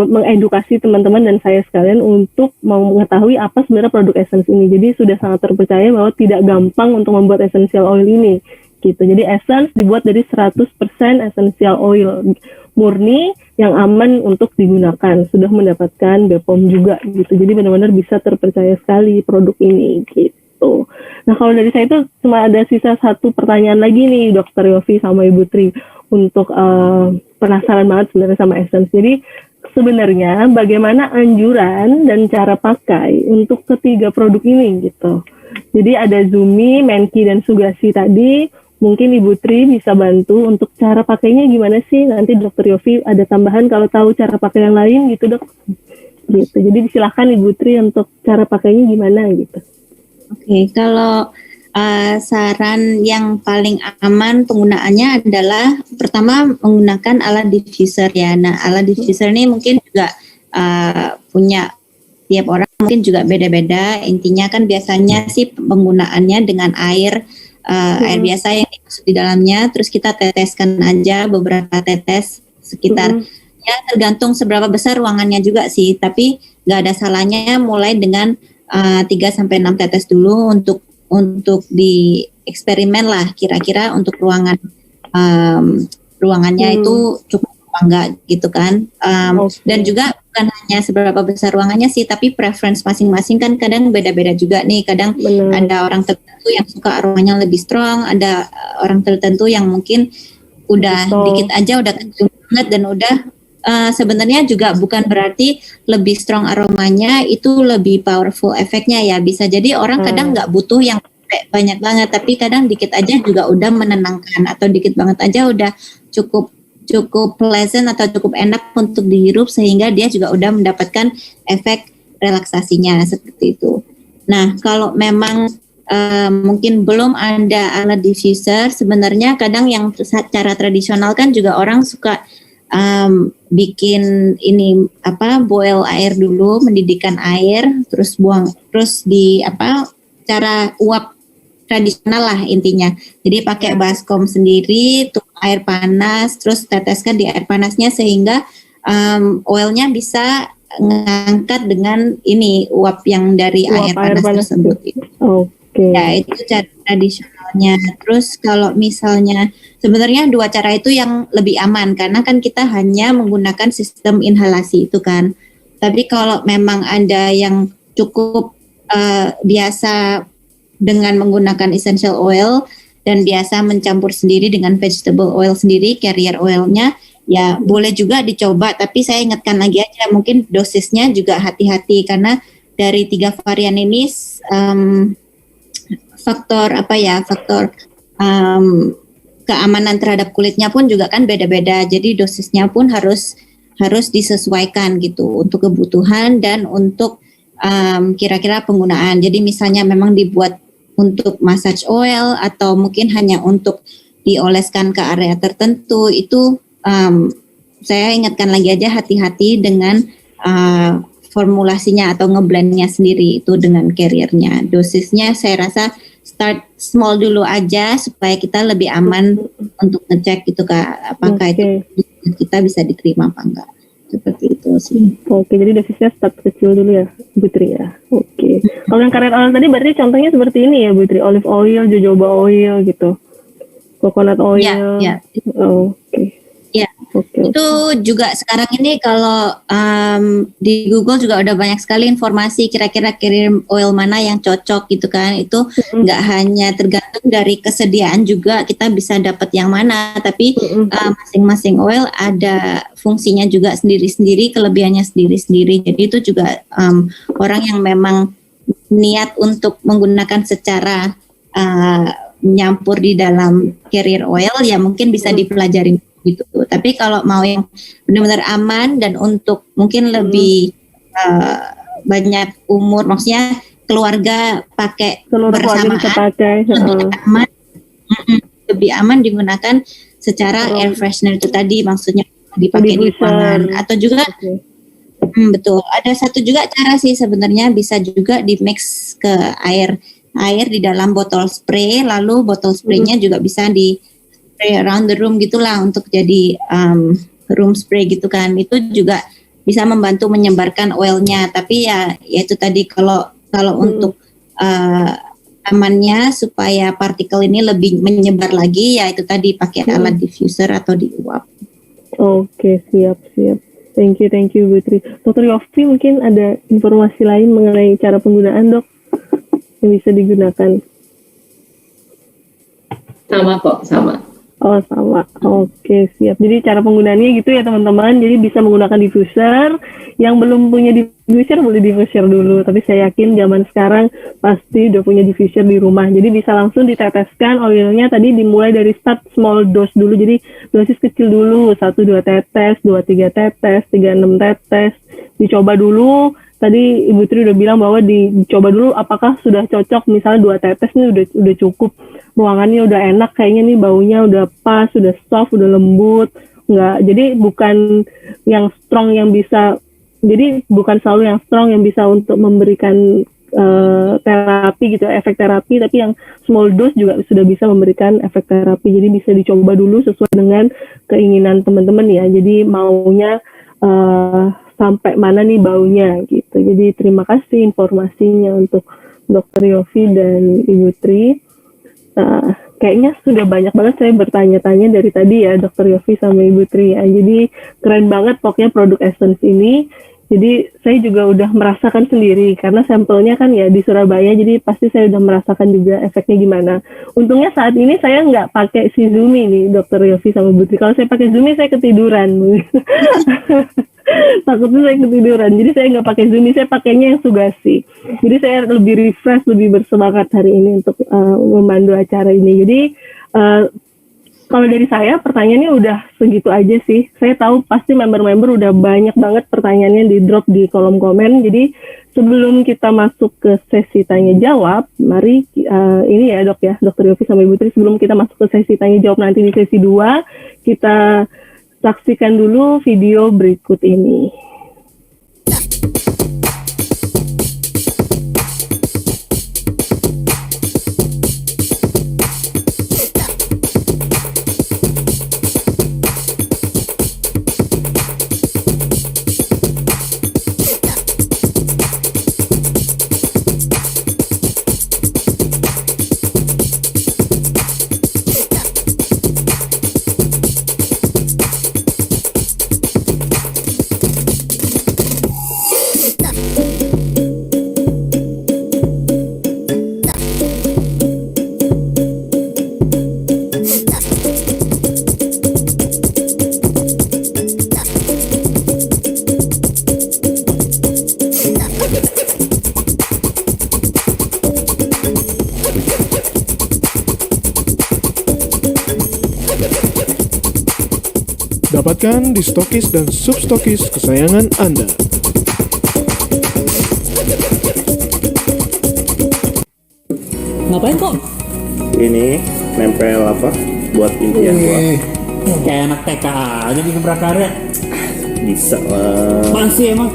mengedukasi teman-teman dan saya sekalian untuk mengetahui apa sebenarnya produk Essence ini. Jadi sudah sangat terpercaya bahwa tidak gampang untuk membuat essential oil ini gitu. Jadi Essence dibuat dari 100% essential oil murni yang aman untuk digunakan. Sudah mendapatkan BPOM juga gitu. Jadi benar-benar bisa terpercaya sekali produk ini gitu. Nah kalau dari saya itu cuma ada sisa satu pertanyaan lagi nih Dr. Yofi sama Ibu Tri untuk penasaran banget sebenarnya sama Essence. Jadi sebenarnya bagaimana anjuran dan cara pakai untuk ketiga produk ini gitu. Jadi ada Zumi, Menki dan Sugasi tadi. Mungkin Ibu Tri bisa bantu untuk cara pakainya gimana sih? Nanti Dr. Yofi ada tambahan kalau tahu cara pakai yang lain gitu dok. Gitu. Jadi silakan Ibu Tri untuk cara pakainya gimana gitu. Oke, kalau saran yang paling aman penggunaannya adalah pertama menggunakan alat diffuser ya. Nah, alat diffuser ini mungkin juga punya tiap orang mungkin juga beda-beda. Intinya kan biasanya sih penggunaannya dengan air biasa yang dimasuk di dalamnya, terus kita teteskan aja beberapa tetes sekitar ya tergantung seberapa besar ruangannya juga sih. Tapi nggak ada salahnya mulai dengan 3-6 tetes dulu untuk di eksperimen lah kira-kira untuk ruangannya itu cukup apa enggak gitu kan. Dan juga bukan hanya seberapa besar ruangannya sih, tapi preference masing-masing kan kadang beda-beda juga nih. Kadang ada orang tertentu yang suka aromanya lebih strong, ada orang tertentu yang mungkin udah dikit aja udah kecium banget, dan udah sebenarnya juga bukan berarti lebih strong aromanya itu lebih powerful efeknya ya. Bisa jadi orang kadang nggak butuh yang banyak banget, tapi kadang dikit aja juga udah menenangkan, atau dikit banget aja udah cukup pleasant atau cukup enak untuk dihirup, sehingga dia juga udah mendapatkan efek relaksasinya seperti itu. Nah, kalau memang mungkin belum ada alat diffuser, sebenarnya kadang yang secara tradisional kan juga orang suka bikin ini boil air dulu, mendidihkan air, terus buang, terus cara uap tradisional lah intinya. Jadi pakai baskom sendiri, tuang air panas, terus teteskan di air panasnya sehingga oilnya bisa ngangkat dengan ini uap yang dari air panas tersebut. Ya, itu cara tradisionalnya. Terus kalau misalnya sebenarnya dua cara itu yang lebih aman, karena kan kita hanya menggunakan sistem inhalasi itu kan. Tapi kalau memang ada yang cukup biasa dengan menggunakan essential oil dan biasa mencampur sendiri dengan vegetable oil sendiri, carrier oilnya, ya boleh juga dicoba. Tapi saya ingatkan lagi aja, mungkin dosisnya juga hati-hati, karena dari 3 varian ini faktor keamanan terhadap kulitnya pun juga kan beda-beda. Jadi dosisnya pun harus disesuaikan gitu untuk kebutuhan dan untuk kira-kira penggunaan. Jadi misalnya memang dibuat untuk massage oil atau mungkin hanya untuk dioleskan ke area tertentu, itu saya ingatkan lagi aja, hati-hati dengan formulasinya atau ngeblendnya sendiri itu dengan carriernya. Dosisnya saya rasa start small dulu aja supaya kita lebih aman untuk ngecek gitu Kak, apakah itu kita bisa diterima apa enggak. Seperti itu sih. Jadi dosisnya start kecil dulu ya, Bu Tri ya. Kalau yang carrier oil tadi berarti contohnya seperti ini ya, Bu Tri, olive oil, jojoba oil gitu, coconut oil. Ya. Ya, itu juga sekarang ini kalau di Google juga udah banyak sekali informasi kira-kira carrier oil mana yang cocok gitu kan. Itu nggak hanya tergantung dari kesediaan, juga kita bisa dapat yang mana, tapi masing-masing oil ada fungsinya juga sendiri-sendiri, kelebihannya sendiri-sendiri. Jadi itu juga orang yang memang niat untuk menggunakan secara nyampur di dalam carrier oil ya mungkin bisa dipelajari gitu. Tapi kalau mau yang benar-benar aman dan untuk mungkin lebih banyak umur, maksudnya keluarga pakai bersamaan, aman, lebih aman digunakan secara air freshener itu tadi, maksudnya dipakai di ruangan atau juga betul. Ada satu juga cara sih sebenarnya, bisa juga di mix ke air di dalam botol spray, lalu botol spraynya juga bisa di spray around the room gitulah untuk jadi room spray gitu kan. Itu juga bisa membantu menyebarkan oilnya. Tapi ya itu tadi, kalau untuk amannya supaya partikel ini lebih menyebar lagi, ya itu tadi pakai alat diffuser atau diuap. Siap. Thank you Bu Tri. Dr. Yofi mungkin ada informasi lain mengenai cara penggunaan, Dok, yang bisa digunakan? Sama. Sama. Siap. Jadi cara penggunaannya gitu ya teman-teman. Jadi bisa menggunakan diffuser. Yang belum punya diffuser boleh diffuser dulu. Tapi saya yakin zaman sekarang pasti udah punya diffuser di rumah. Jadi bisa langsung diteteskan oilnya. Tadi dimulai dari start small dose dulu. Jadi dosis kecil dulu. 1-2 tetes, 2-3 tetes, 3-6 tetes. Dicoba dulu. Tadi Ibu Tri udah bilang bahwa dicoba dulu apakah sudah cocok, misalnya 2 tetes nih udah cukup, ruangannya udah enak, kayaknya nih baunya udah pas, udah soft, udah lembut, enggak. Jadi bukan yang strong yang bisa, jadi bukan selalu yang strong yang bisa untuk memberikan terapi gitu, efek terapi, tapi yang small dose juga sudah bisa memberikan efek terapi. Jadi bisa dicoba dulu sesuai dengan keinginan teman-teman ya. Jadi maunya sampai mana nih baunya gitu. Jadi terima kasih informasinya untuk Dr. Yofi dan Ibu Tri. Kayaknya sudah banyak banget saya bertanya-tanya dari tadi ya Dr. Yofi sama Ibu Tri ya. Jadi keren banget pokoknya produk Essence ini. Jadi saya juga udah merasakan sendiri karena sampelnya kan ya di Surabaya, jadi pasti saya udah merasakan juga efeknya gimana. Untungnya saat ini saya nggak pakai si Zumi nih, Dr. Yofi sama Bu Tri. Kalau saya pakai Zumi saya ketiduran. Takutnya saya ketiduran, jadi saya nggak pakai Zumi, saya pakainya yang Sugasi. Jadi saya lebih refresh, lebih bersemangat hari ini untuk memandu acara ini. Jadi kalau dari saya pertanyaannya udah segitu aja sih. Saya tahu pasti member-member udah banyak banget pertanyaannya di drop di kolom komen. Jadi sebelum kita masuk ke sesi tanya jawab, mari ini ya Dok ya, Dr. Yofi sama Ibu Tri, sebelum kita masuk ke sesi tanya jawab nanti di sesi 2, kita saksikan dulu video berikut ini. Dapatkan di stokis dan substokis kesayangan Anda. Ngapain kok? Ini nempel apa? Buat impian gua. Kayak anak TK aja bikin prakarya. Bisa lah. Apaan sih emang?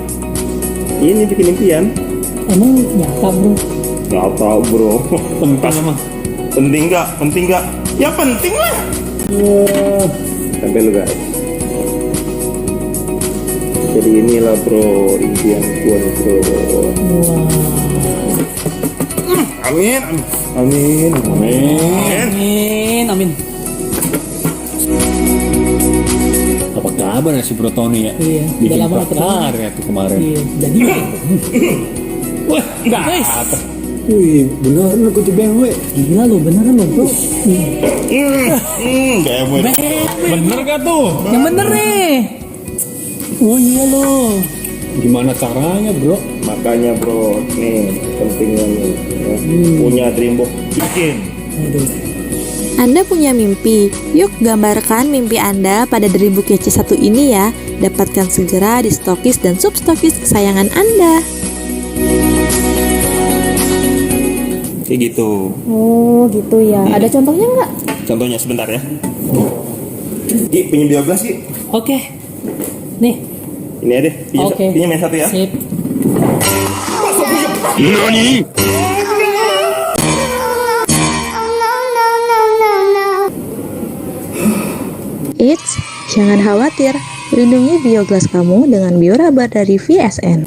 Ini bikin impian. Emang nyata bro? Gak tau bro. Penting emang? Penting gak? Penting gak? Ya penting lah. Tempel lu guys. Jadi inilah bro impian gua nih bro. Amin. Amin. Amin. Amin. Apa kabar ya si Bro Tony ya? Iya, bikin udah lama nggak ketemu. prakarya tuh kemarin. Iya, jadi Wah, enggak. wih, beneran lu kunci BMW. Gila lu, beneran lu, bro. BMW. Bener gak tuh? Yang bener nih. Oh iya lo. Gimana caranya bro? Makanya bro, nih pentingnya nih ya. Punya Dreambox bikin. Aduh. Anda punya mimpi? Yuk gambarkan mimpi Anda pada Dreambox YC1 ini ya. Dapatkan segera di stokis dan substokis kesayangan Anda. Kayak gitu. Oh gitu ya. Ada contohnya nggak? Contohnya sebentar ya. Ki, pinjam 12 Ki. Oke. Nih. Ini ya deh, Oke. pinjam yang satu ya. Sip. Nani? Eits, jangan khawatir. Lindungi biogas kamu dengan Biorabar dari VSN.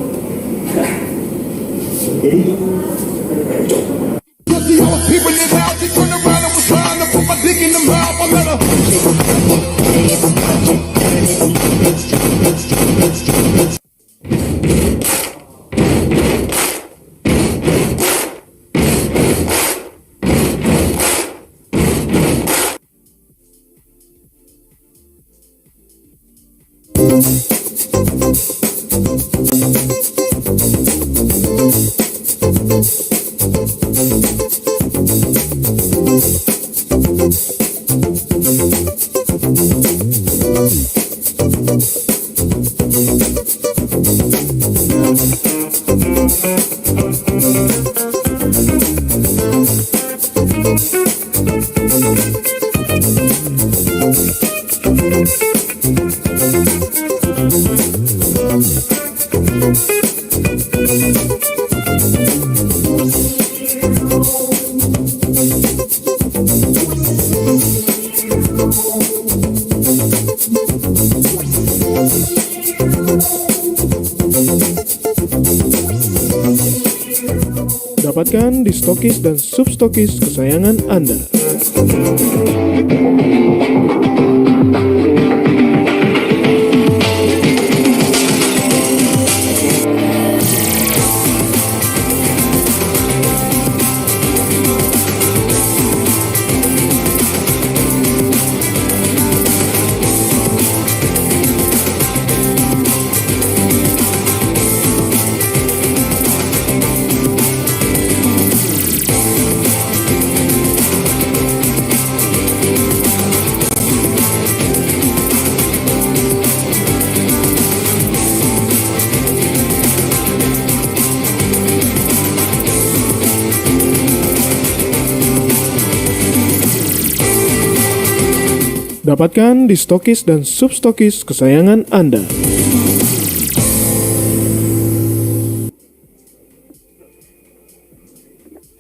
Dapatkan di Stokis dan Substokis kesayangan Anda. Dapatkan di Stokis dan Substokis kesayangan Anda.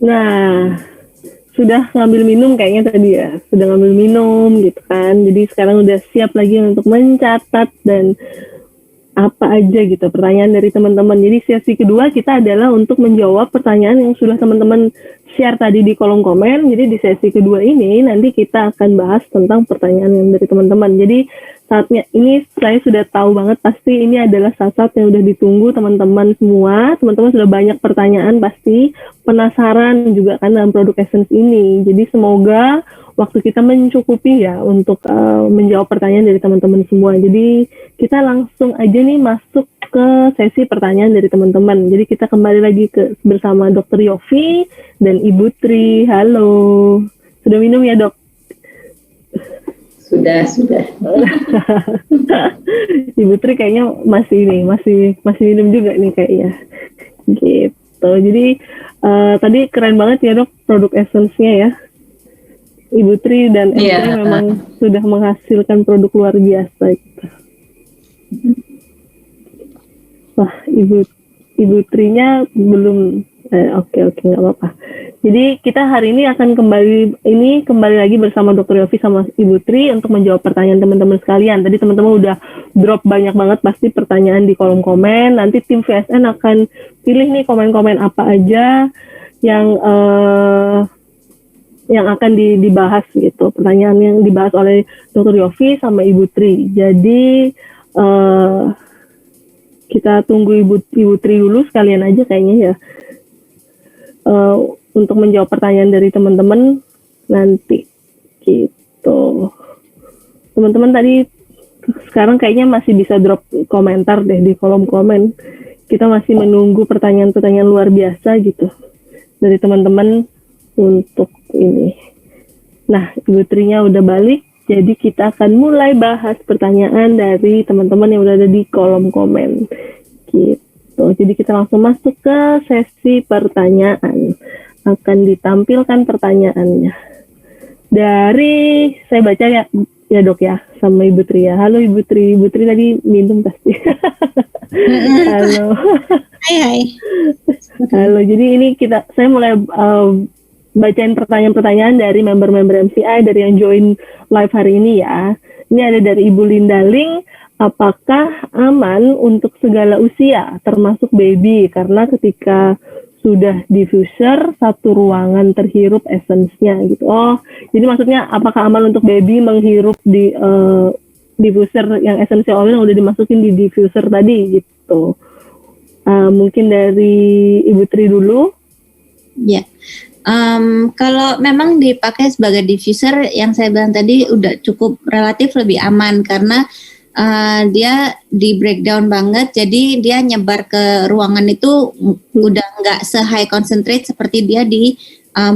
Nah, sudah ngambil minum kayaknya tadi ya. Sudah ngambil minum gitu kan. Jadi sekarang udah siap lagi untuk mencatat dan apa aja gitu pertanyaan dari teman-teman. Jadi sesi kedua kita adalah untuk menjawab pertanyaan yang sudah teman-teman share tadi di kolom komen. Jadi di sesi kedua ini nanti kita akan bahas tentang pertanyaan yang dari teman-teman. Jadi saatnya ini saya sudah tahu banget pasti ini adalah saat-saat yang udah ditunggu teman-teman semua. Teman-teman sudah banyak pertanyaan, pasti penasaran juga kan dalam produk Essence ini. Jadi semoga waktu kita mencukupi ya untuk menjawab pertanyaan dari teman-teman semua. Jadi kita langsung aja nih masuk ke sesi pertanyaan dari teman-teman. Jadi kita kembali lagi bersama Dr. Yofi dan Ibu Tri. Halo. Sudah minum ya, Dok? Sudah. Ibu Tri kayaknya masih minum juga nih kayaknya. Gitu. Jadi tadi keren banget ya, Dok, produk Essence-nya ya. Ibu Tri dan Tri memang sudah menghasilkan produk luar biasa gitu. Wah, Ibu Trinya belum. Oke, nggak apa-apa. Jadi kita hari ini akan kembali lagi bersama Dr. Yofi sama Ibu Tri untuk menjawab pertanyaan teman-teman sekalian. Tadi teman-teman udah drop banyak banget pasti pertanyaan di kolom komen. Nanti tim VSN akan pilih nih komen-komen apa aja yang akan dibahas gitu, pertanyaan yang dibahas oleh Dr. Yofi sama Ibu Tri. Jadi kita tunggu Ibu Tri dulu sekalian aja kayaknya ya, untuk menjawab pertanyaan dari teman-teman nanti gitu. Teman-teman tadi sekarang kayaknya masih bisa drop komentar deh di kolom komen. Kita masih menunggu pertanyaan-pertanyaan luar biasa gitu dari teman-teman untuk ini. Nah, Ibu Trinya udah balik, jadi kita akan mulai bahas pertanyaan dari teman-teman yang udah ada di kolom komen. Gitu. Jadi kita langsung masuk ke sesi pertanyaan. Akan ditampilkan pertanyaannya. Saya baca ya Dok ya, sama Ibu Tri ya. Halo Ibu Tri tadi minum pasti. Halo. Hai. Halo, jadi ini saya mulai bacain pertanyaan-pertanyaan dari member-member MCI dari yang join live hari ini ya. Ini ada dari Ibu Linda Ling, apakah aman untuk segala usia termasuk baby karena ketika sudah diffuser satu ruangan terhirup essence-nya gitu. Oh, jadi maksudnya apakah aman untuk baby menghirup di diffuser yang essential oil yang udah dimasukin di diffuser tadi gitu. Mungkin dari Ibu Tri dulu. Ya. Kalau memang dipakai sebagai diffuser yang saya bilang tadi udah cukup relatif lebih aman karena dia di breakdown banget, jadi dia nyebar ke ruangan itu udah nggak se-high concentrate seperti dia di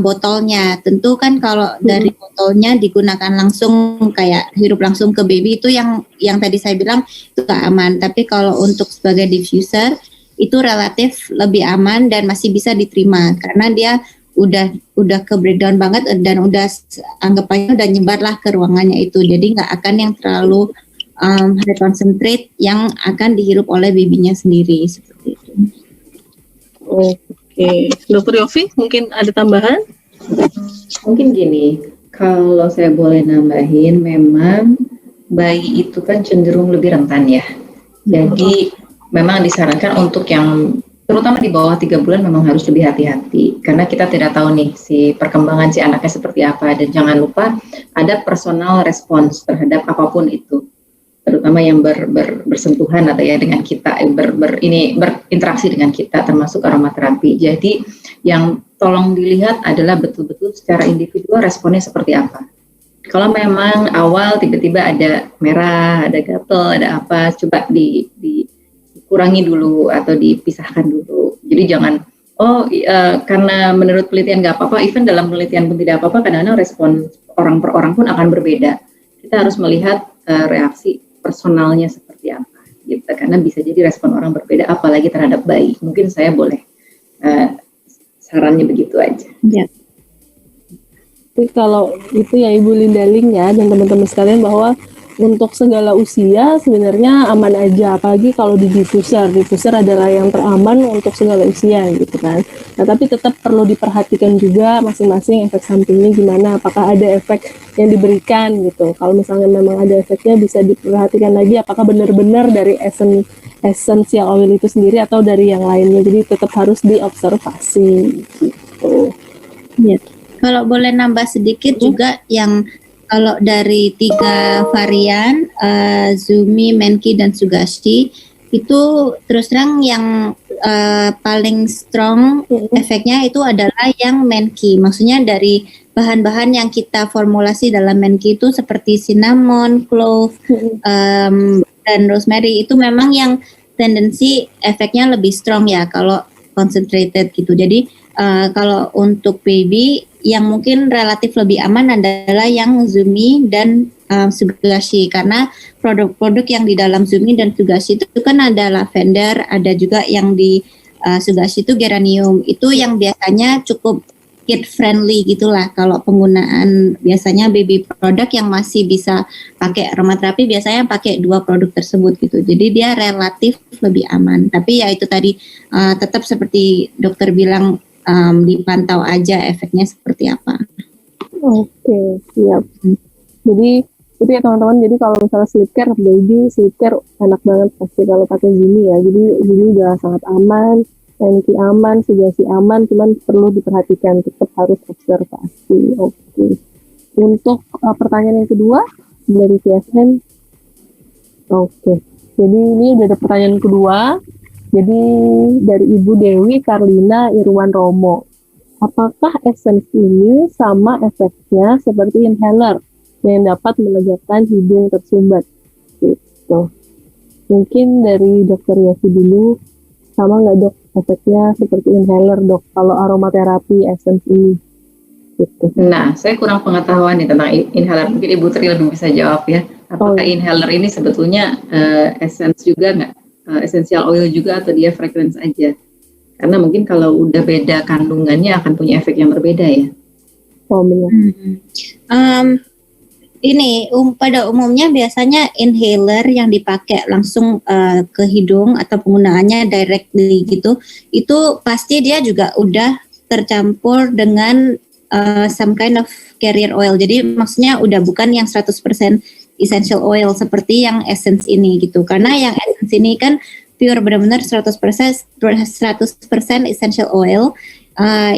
botolnya. Tentu kan kalau dari botolnya digunakan langsung kayak hirup langsung ke baby itu yang tadi saya bilang itu nggak aman. Tapi kalau untuk sebagai diffuser itu relatif lebih aman dan masih bisa diterima karena dia udah ke breakdown banget dan udah anggap aja udah nyebar lah ke ruangannya itu, jadi nggak akan yang terlalu high concentrate yang akan dihirup oleh babynya sendiri seperti itu. Oke, Dr. Yofi mungkin ada tambahan? Mungkin gini, kalau saya boleh nambahin, memang bayi itu kan cenderung lebih rentan ya. Jadi memang disarankan untuk yang terutama di bawah 3 bulan memang harus lebih hati-hati karena kita tidak tahu nih si perkembangan si anaknya seperti apa, dan jangan lupa ada personal response terhadap apapun itu, terutama yang bersentuhan atau ya dengan kita berinteraksi dengan kita, termasuk aromaterapi. Jadi yang tolong dilihat adalah betul-betul secara individual responnya seperti apa. Kalau memang awal tiba-tiba ada merah, ada gatal, ada apa, coba dikurangi dulu atau dipisahkan dulu. Jadi jangan karena menurut penelitian nggak apa-apa, even dalam penelitian pun tidak apa-apa, kadang-kadang respon orang per orang pun akan berbeda. Kita harus melihat reaksi personalnya seperti apa, gitu. Karena bisa jadi respon orang berbeda, apalagi terhadap bayi. Mungkin saya boleh sarannya begitu aja. Ya. Tapi kalau itu ya Ibu Lindaling ya dan teman-teman sekalian, bahwa untuk segala usia sebenarnya aman aja, apalagi kalau di diffuser adalah yang teraman untuk segala usia gitu kan. Nah tapi tetap perlu diperhatikan juga masing-masing efek sampingnya gimana, apakah ada efek yang diberikan gitu. Kalau misalnya memang ada efeknya bisa diperhatikan lagi apakah benar-benar dari essential oil itu sendiri atau dari yang lainnya, jadi tetap harus diobservasi gitu. Ya. Kalau boleh nambah sedikit juga, yang kalau dari 3 varian Zumi, Menki, dan Sugashi itu terus terang yang paling strong efeknya itu adalah yang Menki. Maksudnya dari bahan-bahan yang kita formulasi dalam Menki itu seperti cinnamon, clove, dan rosemary, itu memang yang tendensi efeknya lebih strong ya kalau concentrated gitu. Jadi kalau untuk baby yang mungkin relatif lebih aman adalah yang Zumi dan Sugashi, karena produk-produk yang di dalam Zumi dan Sugashi itu kan ada lavender, ada juga yang di Sugashi itu geranium. Itu yang biasanya cukup kid friendly gitulah. Kalau penggunaan biasanya baby product yang masih bisa pakai aromaterapi biasanya pakai 2 produk tersebut gitu. Jadi dia relatif lebih aman. Tapi ya itu tadi tetap seperti dokter bilang, dipantau aja efeknya seperti apa. Oke, siap. Jadi itu ya teman-teman, jadi kalau misalnya sleep care baby, sleep care enak banget pasti kalau pakai Zumi ya. Jadi udah sangat aman, Menki aman, Sugashi aman, cuman perlu diperhatikan, tetap harus observasi. Oke. Untuk pertanyaan yang kedua dari TSN. Oke. Jadi ini udah ada pertanyaan kedua. Jadi dari Ibu Dewi Karlina Irwan Romo, apakah essence ini sama efeknya seperti inhaler yang dapat melegakan hidung tersumbat? Gitu. Mungkin dari Dokter Yosi dulu, sama nggak dok efeknya seperti inhaler dok kalau aromaterapi essence ini? Gitu. Nah, saya kurang pengetahuan nih tentang inhaler. Mungkin Ibu Tri lebih bisa jawab ya. Apakah inhaler ini sebetulnya essence juga nggak? Essential oil juga atau dia fragrance aja? Karena mungkin kalau udah beda kandungannya akan punya efek yang berbeda ya. Pada umumnya biasanya inhaler yang dipakai langsung ke hidung atau penggunaannya directly gitu, itu pasti dia juga udah tercampur dengan some kind of carrier oil. Jadi maksudnya udah bukan yang 100% essential oil seperti yang essence ini gitu. Karena yang essence ini kan pure benar-benar 100% essential oil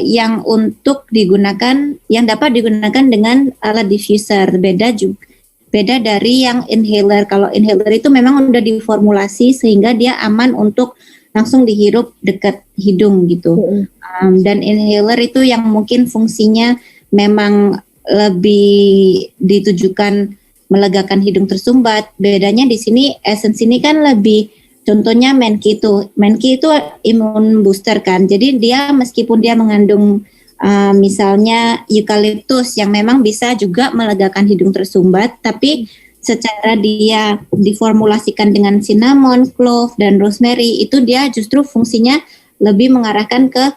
yang untuk digunakan, yang dapat digunakan dengan alat diffuser. Beda dari yang inhaler. Kalau inhaler itu memang udah diformulasi sehingga dia aman untuk langsung dihirup dekat hidung gitu. Dan inhaler itu yang mungkin fungsinya memang lebih ditujukan melegakan hidung tersumbat. Bedanya di sini essence ini kan lebih, contohnya Menki itu imun booster kan. Jadi dia meskipun dia mengandung misalnya eukaliptus yang memang bisa juga melegakan hidung tersumbat, tapi secara dia diformulasikan dengan cinnamon, clove, dan rosemary, itu dia justru fungsinya lebih mengarahkan ke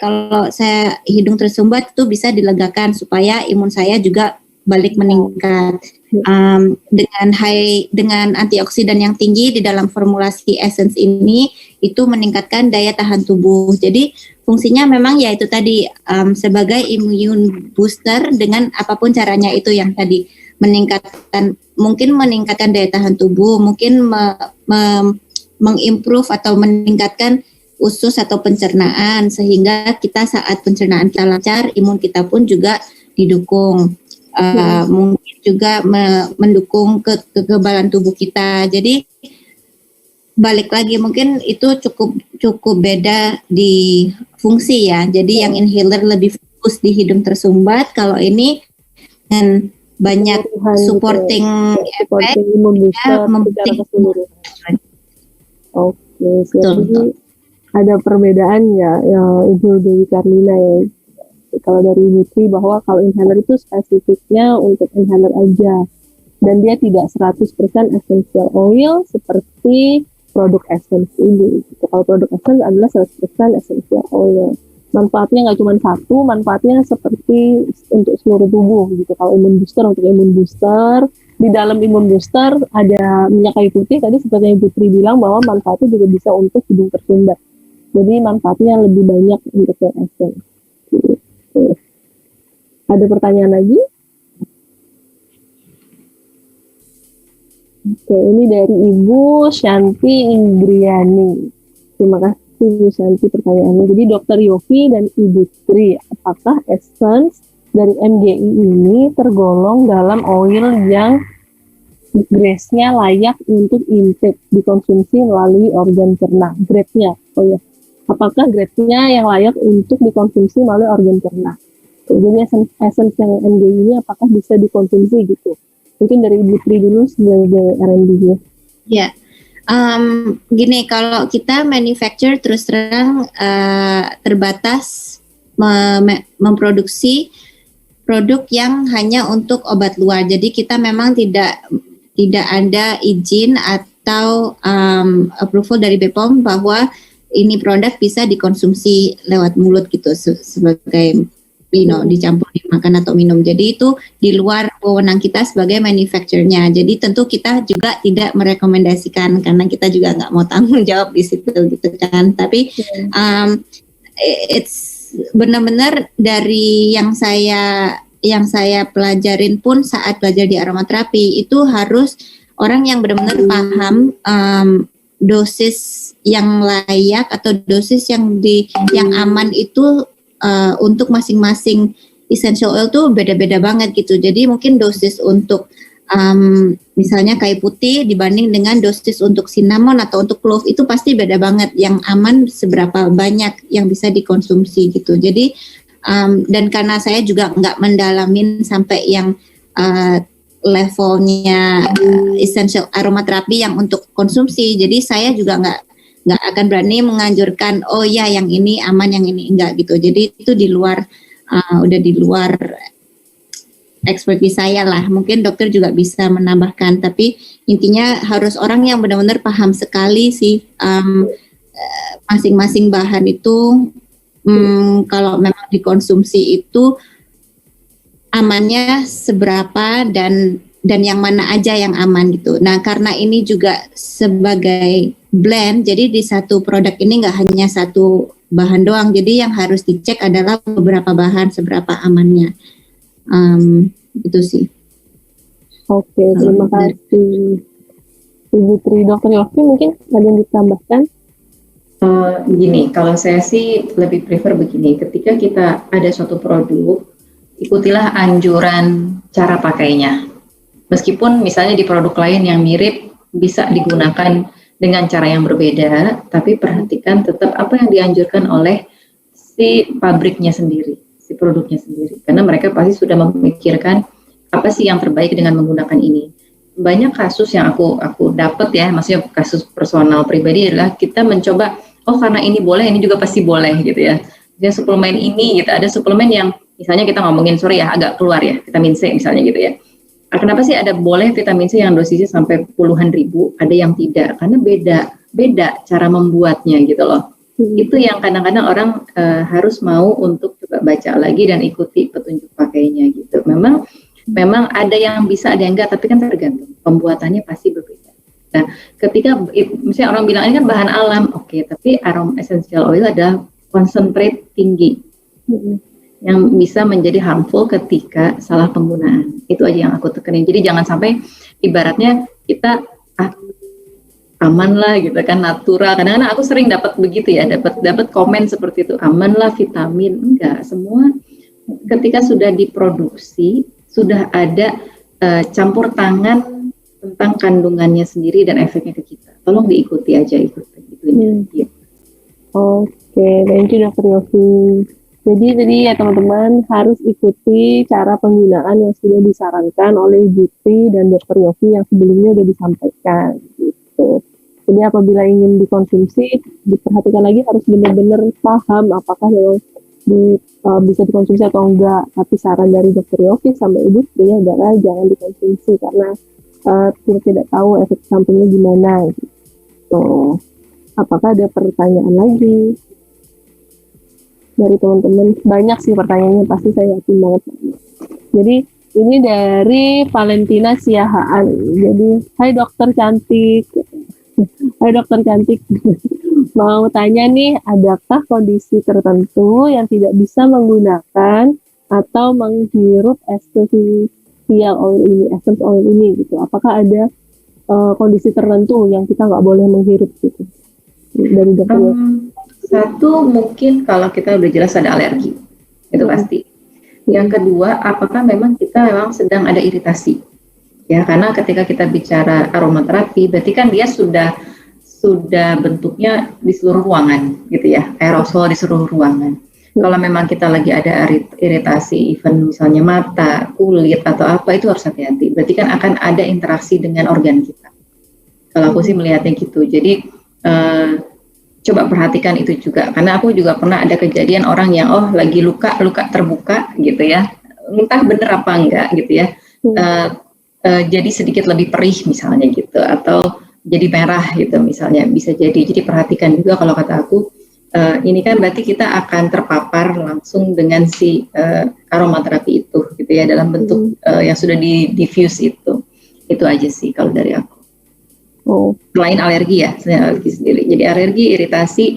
kalau saya hidung tersumbat itu bisa dilegakan supaya imun saya juga balik meningkat. Dengan antioksidan yang tinggi di dalam formulasi essence ini itu meningkatkan daya tahan tubuh. Jadi fungsinya memang ya itu tadi sebagai immune booster dengan apapun caranya itu yang tadi meningkatkan daya tahan tubuh, mungkin mengimprove atau meningkatkan usus atau pencernaan, sehingga kita saat pencernaan kita lancar, imun kita pun juga didukung. Mungkin juga mendukung kekebalan tubuh kita. Jadi balik lagi mungkin itu cukup beda di fungsi ya. Jadi yang inhaler lebih fokus di hidung tersumbat, kalau ini dengan banyak supporting efek imun booster membentuk. secara keseluruhan. Oke, jadi ada perbedaan ya Ibu Dewi Karlina ya. Kalau dari Ibu Tri bahwa kalau inhaler itu spesifiknya untuk inhaler aja dan dia tidak 100% essential oil seperti produk essence ini. Kalau produk essence adalah 100% essential oil. Manfaatnya nggak cuma satu, manfaatnya seperti untuk seluruh tubuh gitu. Kalau imun booster untuk imun booster, di dalam imun booster ada minyak kayu putih. Tadi seperti yang Ibu Tri bilang bahwa manfaatnya juga bisa untuk hidung tersumbat. Jadi manfaatnya lebih banyak untuk yang essence. Gitu. Ada pertanyaan lagi? Oke, ini dari Ibu Shanti Indriani. Terima kasih Bu Shanti pertanyaannya. Jadi Dr. Yofi dan Ibu Tri, apakah essence dari MGI ini tergolong dalam oil yang grade-nya layak untuk intake dikonsumsi melalui organ cerna? Grade-nya, apakah grade-nya yang layak untuk dikonsumsi melalui organ cerna? Jadi essence yang MGI ini apakah bisa dikonsumsi gitu? Mungkin dari Ibu Tri dulu sebagai R&D-nya. Ya, gini, kalau kita manufacture terus terang terbatas memproduksi produk yang hanya untuk obat luar. Jadi kita memang tidak ada izin atau approval dari BPOM bahwa ini produk bisa dikonsumsi lewat mulut gitu sebagai dicampur dimakan atau minum. Jadi itu di luar wewenang kita sebagai manufacturer-nya. Jadi tentu kita juga tidak merekomendasikan karena kita juga nggak mau tanggung jawab di situ gitu kan. Tapi it's benar-benar dari yang saya pelajarin pun saat belajar di aromaterapi itu harus orang yang benar-benar paham dosis yang layak atau dosis yang aman itu untuk masing-masing essential oil tuh beda-beda banget gitu. Jadi mungkin dosis untuk misalnya kayu putih dibanding dengan dosis untuk cinnamon atau untuk clove itu pasti beda banget. Yang aman seberapa banyak yang bisa dikonsumsi gitu. Jadi dan karena saya juga nggak mendalamin sampai yang levelnya essential aromaterapi yang untuk konsumsi. Jadi saya juga nggak akan berani menganjurkan yang ini aman, yang ini enggak gitu. Jadi itu di luar udah di luar ekspertis saya lah. Mungkin dokter juga bisa menambahkan, tapi intinya harus orang yang benar-benar paham sekali sih masing-masing bahan itu kalau memang dikonsumsi itu amannya seberapa dan yang mana aja yang aman gitu. Nah, karena ini juga sebagai blend, jadi di satu produk ini nggak hanya satu bahan doang, jadi yang harus dicek adalah beberapa bahan seberapa amannya. Itu sih. Oke, terima kasih Ibu Tri. Dr. Yofi mungkin ada yang ditambahkan? Gini, kalau saya sih lebih prefer begini, ketika kita ada suatu produk, ikutilah anjuran cara pakainya. Meskipun misalnya di produk lain yang mirip bisa digunakan dengan cara yang berbeda, tapi perhatikan tetap apa yang dianjurkan oleh si pabriknya sendiri, si produknya sendiri. Karena mereka pasti sudah memikirkan apa sih yang terbaik dengan menggunakan ini. Banyak kasus yang aku dapat ya, maksudnya kasus personal pribadi adalah kita mencoba, karena ini boleh, ini juga pasti boleh gitu ya. Misalnya suplemen ini gitu, ada suplemen yang misalnya kita ngomongin agak keluar ya, vitamin C misalnya gitu ya. Kenapa sih ada boleh vitamin C yang dosisnya sampai puluhan ribu, ada yang tidak? Karena beda cara membuatnya gitu loh. Itu yang kadang-kadang orang harus mau untuk coba baca lagi dan ikuti petunjuk pakainya gitu. Memang ada yang bisa, ada yang enggak, tapi kan tergantung. Pembuatannya pasti berbeda. Nah, ketika misalnya orang bilang ini kan bahan alam, oke, tapi aroma essential oil adalah concentrate tinggi. Yang bisa menjadi harmful ketika salah penggunaan. Itu aja yang aku tekenin. Jadi jangan sampai ibaratnya kita aman lah gitu kan, natural. Kadang-kadang aku sering dapat begitu ya, dapat komen seperti itu, aman lah vitamin. Enggak, semua ketika sudah diproduksi sudah ada campur tangan tentang kandungannya sendiri dan efeknya ke kita. Tolong diikuti aja itunya. Gitu. Oke, thank you Dr. Yofi. Jadi tadi ya teman-teman harus ikuti cara penggunaan yang sudah disarankan oleh Ibu Tri dan Dr. Yofi yang sebelumnya sudah disampaikan gitu. Jadi apabila ingin dikonsumsi, diperhatikan lagi harus benar-benar paham apakah memang bisa dikonsumsi atau enggak. Tapi saran dari Dr. Yofi sampai Ibu Tri adalah jangan dikonsumsi karena kita tidak tahu efek sampingnya gimana gitu. Apakah ada pertanyaan lagi dari teman-teman? Banyak sih pertanyaannya, pasti saya yakin banget. Jadi ini dari Valentina Siahaan. Jadi, hai dokter cantik. Hai dokter cantik. Mau tanya nih, adakah kondisi tertentu yang tidak bisa menggunakan atau menghirup essential oil ini gitu? Apakah ada kondisi tertentu yang kita nggak boleh menghirup gitu? Dari dokter. Satu, mungkin kalau kita udah jelas ada alergi, itu pasti. Yang kedua, apakah memang kita sedang ada iritasi? Ya, karena ketika kita bicara aromaterapi, berarti kan dia sudah bentuknya di seluruh ruangan, gitu ya, aerosol di seluruh ruangan. Kalau memang kita lagi ada iritasi, even misalnya mata, kulit atau apa, itu harus hati-hati. Berarti kan akan ada interaksi dengan organ kita. Kalau aku sih melihatnya gitu. Jadi coba perhatikan itu juga, karena aku juga pernah ada kejadian orang yang lagi luka terbuka gitu ya, entah bener apa enggak gitu ya, jadi sedikit lebih perih misalnya gitu, atau jadi merah gitu misalnya, bisa jadi perhatikan juga. Kalau kata aku ini kan berarti kita akan terpapar langsung dengan si aromaterapi itu gitu ya, dalam bentuk yang sudah di-diffuse itu aja sih kalau dari aku. Selain alergi ya, alergi sendiri. Jadi alergi, iritasi,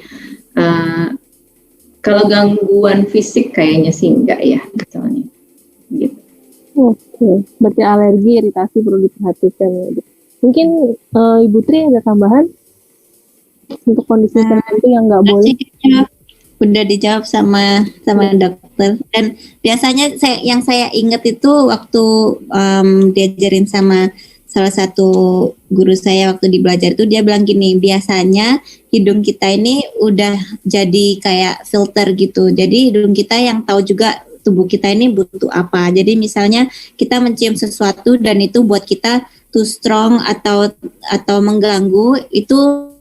kalau gangguan fisik kayaknya sih enggak ya, misalnya. Gitu. Oke, berarti alergi, iritasi perlu diperhatikan. Mungkin Ibu Tri ada tambahan untuk kondisi tertentu yang nggak boleh? Udah dijawab sama dokter. Dan biasanya yang saya ingat itu waktu diajarin sama salah satu guru saya waktu di belajar itu, dia bilang gini, biasanya hidung kita ini udah jadi kayak filter gitu. Jadi hidung kita yang tahu juga tubuh kita ini butuh apa. Jadi misalnya kita mencium sesuatu dan itu buat kita too strong atau mengganggu, itu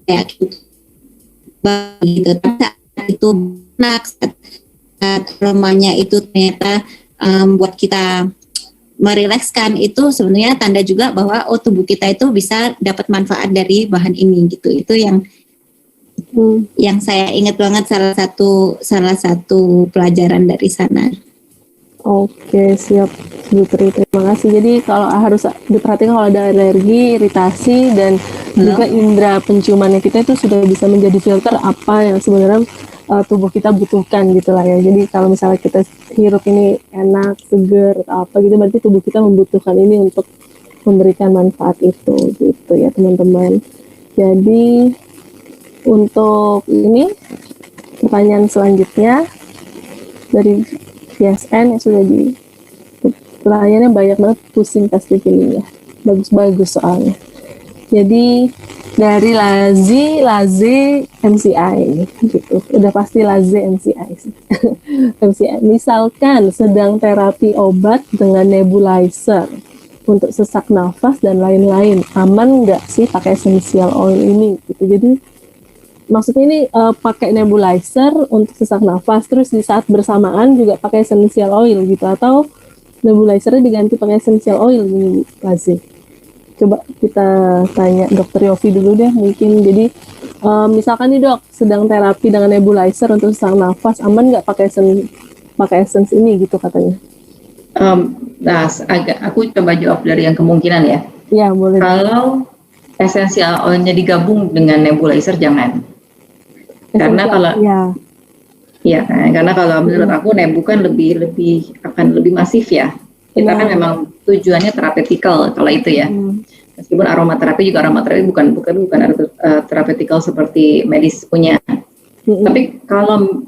kayak gitu. Itu enak, aromanya itu ternyata buat kita merilekskan, itu sebenarnya tanda juga bahwa tubuh kita itu bisa dapat manfaat dari bahan ini gitu. Itu yang saya ingat banget, salah satu pelajaran dari sana. Oke, siap Bu Tri, terima kasih. Jadi kalau harus diperhatikan kalau ada alergi, iritasi, dan juga indera penciumannya kita itu sudah bisa menjadi filter apa yang sebenarnya tubuh kita butuhkan gitu lah ya. Jadi kalau misalnya kita hirup ini enak, seger, atau apa gitu, berarti tubuh kita membutuhkan ini untuk memberikan manfaat itu gitu ya teman-teman. Jadi untuk ini pertanyaan selanjutnya dari PSN yang sudah pertanyaannya banyak banget, pusing pasti pilihnya, bagus-bagus soalnya. Jadi dari Lazi MCI gitu, udah pasti Lazi MCI sih. MCI, misalkan sedang terapi obat dengan nebulizer untuk sesak nafas dan lain-lain, aman nggak sih pakai essential oil ini gitu. Jadi maksudnya ini pakai nebulizer untuk sesak nafas, terus di saat bersamaan juga pakai essential oil gitu, atau nebulizernya diganti pakai essential oil gini Lazi? Coba kita tanya Dokter Yofi dulu deh mungkin. Jadi misalkan nih dok, sedang terapi dengan nebulizer untuk sesak nafas, aman nggak pakai essence ini gitu katanya? Aku coba jawab dari yang kemungkinan ya. Ya boleh. Kalau essential oilnya digabung dengan nebulizer jangan. Karena kalau Iya kan, karena kalau menurut aku nebu kan akan lebih masif ya. Kita kan memang tujuannya terapeutikal kalau itu ya. Meskipun aromaterapi bukan terapeutikal seperti medis punya. Tapi kalau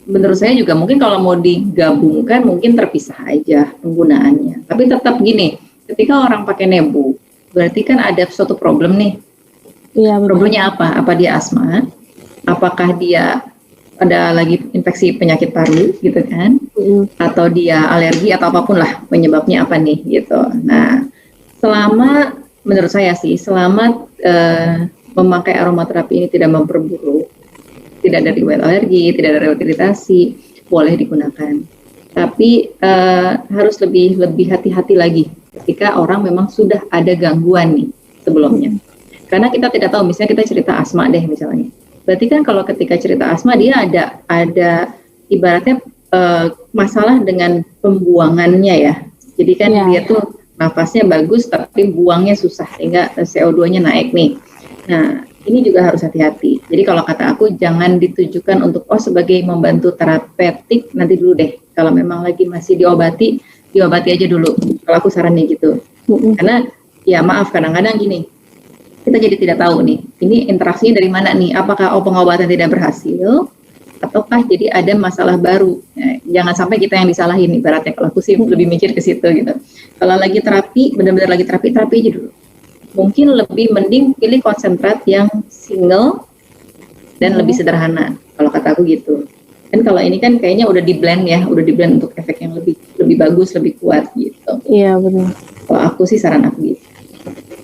menurut saya juga mungkin kalau mau digabungkan mungkin terpisah aja penggunaannya. Tapi tetap gini, ketika orang pakai nebu, berarti kan ada suatu problem nih. Iya, Problemnya apa? Apa dia asma? Apakah dia ada lagi infeksi penyakit paru gitu kan? Atau dia alergi atau apapun lah penyebabnya apa nih gitu. Nah, menurut saya sih selama memakai aromaterapi ini tidak memperburuk, tidak ada riwayat alergi, tidak ada riwayat iritasi, boleh digunakan. Tapi harus lebih hati-hati lagi ketika orang memang sudah ada gangguan nih sebelumnya. Karena kita tidak tahu, misalnya kita cerita asma deh misalnya. Berarti kan kalau ketika cerita asma dia ada ibaratnya masalah dengan pembuangannya ya. Jadi kan dia tuh nafasnya bagus tapi buangnya susah sehingga CO2-nya naik nih. Nah, ini juga harus hati-hati. Jadi kalau kata aku jangan ditujukan untuk sebagai membantu terapeutik nanti dulu deh. Kalau memang lagi masih diobati aja dulu. Kalau aku sarannya gitu. Karena ya maaf kadang-kadang gini, kita jadi tidak tahu nih, ini interaksinya dari mana nih? Apakah pengobatan tidak berhasil, ataukah jadi ada masalah baru? Nah, jangan sampai kita yang disalahin, ibaratnya kalau aku sih lebih mikir ke situ gitu. Kalau lagi terapi, benar-benar lagi terapi aja dulu. Mungkin lebih mending pilih konsentrat yang single dan lebih sederhana, kalau kata aku gitu. Kan kalau ini kan kayaknya udah di blend untuk efek yang lebih bagus, lebih kuat gitu. Iya benar. Kalau aku sih saran aku gitu.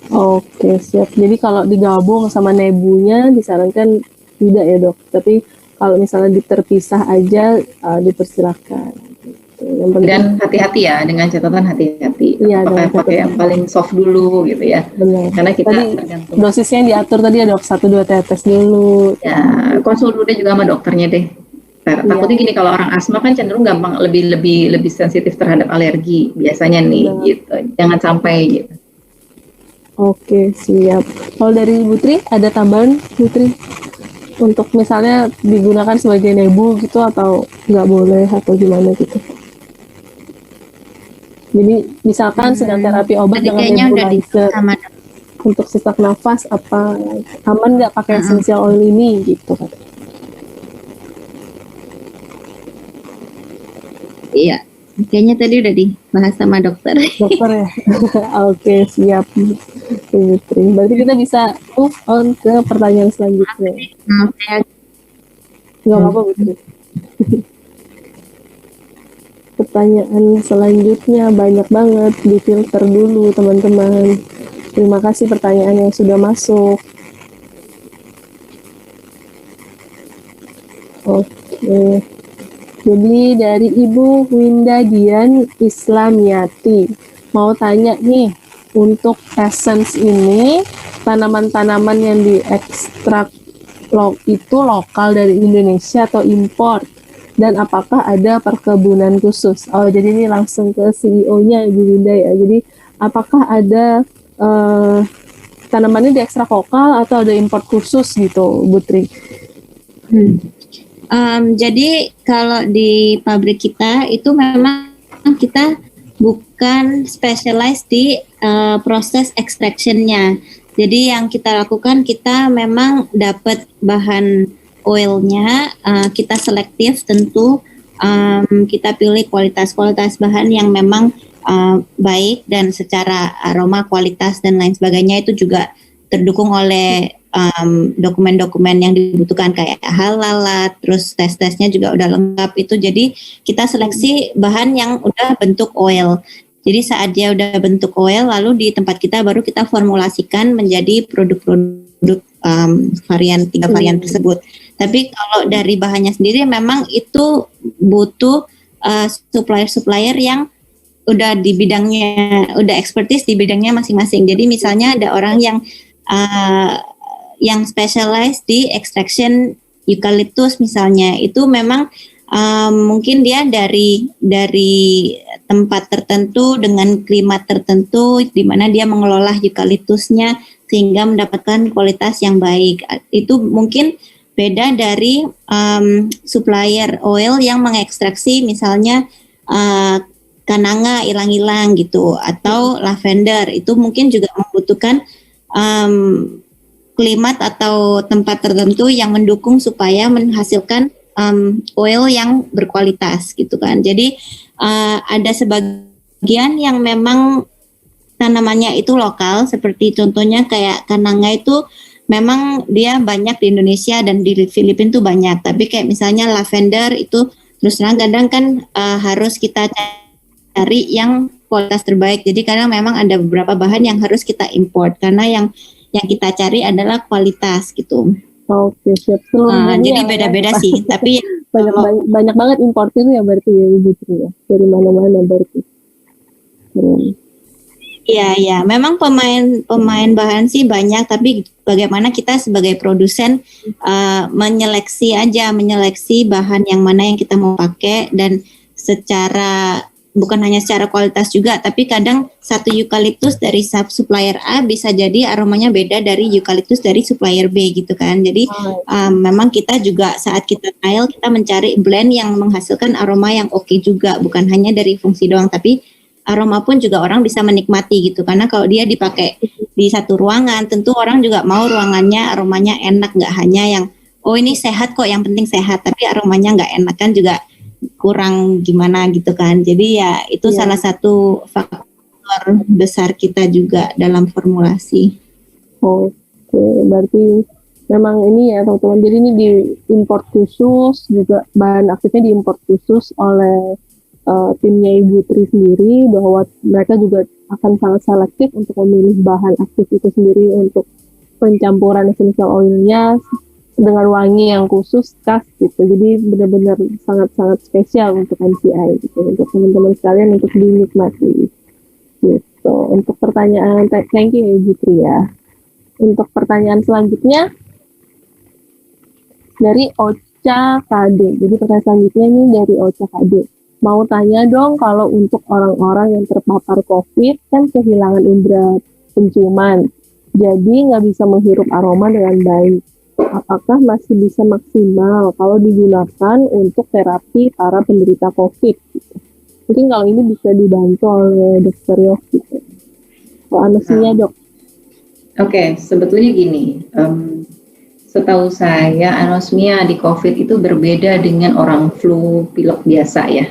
Oke, siap. Jadi kalau digabung sama nebunya disarankan tidak ya dok. Tapi kalau misalnya terpisah aja dipersilahkan. Dan hati-hati ya, dengan catatan hati-hati. Iya, pakai yang paling soft dulu gitu ya. Benar. Karena kita tergantung. Dosisnya yang diatur tadi ya dok, 1-2 tetes dulu. Ya, konsul dulu deh juga sama dokternya deh. Takutnya gini, kalau orang asma kan cenderung gampang lebih sensitif terhadap alergi biasanya nih gitu. Jangan sampai gitu. Oke, siap. Kalau dari Bu Tri, ada tambahan Bu Tri? Untuk misalnya digunakan sebagai nebu gitu atau nggak boleh atau gimana gitu? Jadi misalkan sedang terapi obat dengan nebulizer untuk sesak nafas, apa aman nggak pakai essential oil ini gitu kan? Iya, kayaknya tadi udah dibahas sama dokter. Dokter ya? Oke, siap. Berarti kita bisa move on ke pertanyaan selanjutnya. Nggak apa-apa, Bu Tri. Pertanyaan selanjutnya banyak banget, difilter dulu teman-teman. Terima kasih pertanyaan yang sudah masuk. Oke. Jadi dari Ibu Winda Dian Islamiyati mau tanya nih, untuk essence ini tanaman-tanaman yang diekstrak itu lokal dari Indonesia atau impor, dan apakah ada perkebunan khusus? Oh, jadi ini langsung ke CEO-nya Ibu Winda ya. Jadi apakah ada tanamannya diekstrak lokal atau ada impor khusus gitu, Bu Tri? Jadi kalau di pabrik kita itu memang kita bukan specialized di proses extraction-nya. Jadi yang kita lakukan, kita memang dapat bahan oilnya, kita selektif tentu, kita pilih kualitas bahan yang memang baik dan secara aroma, kualitas dan lain sebagainya itu juga terdukung oleh dokumen-dokumen yang dibutuhkan kayak halal, terus tes-tesnya juga udah lengkap itu. Jadi kita seleksi bahan yang udah bentuk oil. Jadi saat dia udah bentuk oil, lalu di tempat kita baru kita formulasikan menjadi produk-produk varian 3 varian tersebut. Tapi kalau dari bahannya sendiri memang itu butuh supplier-supplier yang udah di bidangnya, udah expertise di bidangnya masing-masing. Jadi misalnya ada orang yang specialized di extraction eucalyptus misalnya, itu memang mungkin dia dari tempat tertentu dengan klimat tertentu di mana dia mengelola eucalyptusnya sehingga mendapatkan kualitas yang baik. Itu mungkin beda dari supplier oil yang mengekstraksi misalnya kananga ilang-ilang gitu atau lavender. Itu mungkin juga membutuhkan klimat atau tempat tertentu yang mendukung supaya menghasilkan oil yang berkualitas gitu kan. Jadi ada sebagian yang memang tanamannya itu lokal, seperti contohnya kayak kananga itu memang dia banyak di Indonesia dan di Filipina tuh banyak. Tapi kayak misalnya lavender itu terus terang kadang kan harus kita cari yang kualitas terbaik. Jadi kadang memang ada beberapa bahan yang harus kita import karena yang kita cari adalah kualitas gitu. Oke, siap. Jadi beda-beda sih. Tapi banyak banget import itu ya berarti ya gitu ya. Dari mana-mana berarti. Iya. Memang pemain bahan sih banyak, tapi bagaimana kita sebagai produsen menyeleksi bahan yang mana yang kita mau pakai dan bukan hanya secara kualitas juga, tapi kadang satu eukaliptus dari supplier A bisa jadi aromanya beda dari eukaliptus dari supplier B gitu kan. Jadi memang kita juga saat kita trial kita mencari blend yang menghasilkan aroma yang oke juga, bukan hanya dari fungsi doang, tapi aroma pun juga orang bisa menikmati gitu. Karena kalau dia dipakai di satu ruangan, tentu orang juga mau ruangannya aromanya enak, nggak hanya yang ini sehat kok, yang penting sehat, tapi aromanya nggak enak kan juga kurang gimana gitu kan. Jadi ya itu salah satu faktor besar kita juga dalam formulasi. Oke, berarti memang ini ya teman-teman. Jadi ini diimport khusus, juga bahan aktifnya diimport khusus oleh timnya Ibu Tri sendiri, bahwa mereka juga akan sangat selektif untuk memilih bahan aktif itu sendiri untuk pencampuran essential oilnya dengan wangi yang khusus khas gitu. Jadi benar-benar sangat-sangat spesial untuk MCI gitu, untuk teman-teman sekalian untuk dinikmati gitu. Untuk pertanyaan, thank you Ibu Tri ya. Untuk pertanyaan selanjutnya dari Ocha KD. Jadi pertanyaan selanjutnya ini dari Ocha KD. Mau tanya dong, kalau untuk orang-orang yang terpapar COVID kan kehilangan indera penciuman, jadi nggak bisa menghirup aroma dengan baik. Apakah masih bisa maksimal kalau digunakan untuk terapi para penderita COVID? Mungkin kalau ini bisa dibantu oleh Dr. Yof gitu. Anestesinya dok. Oke, sebetulnya gini, setahu saya anosmia di COVID itu berbeda dengan orang flu pilek biasa ya.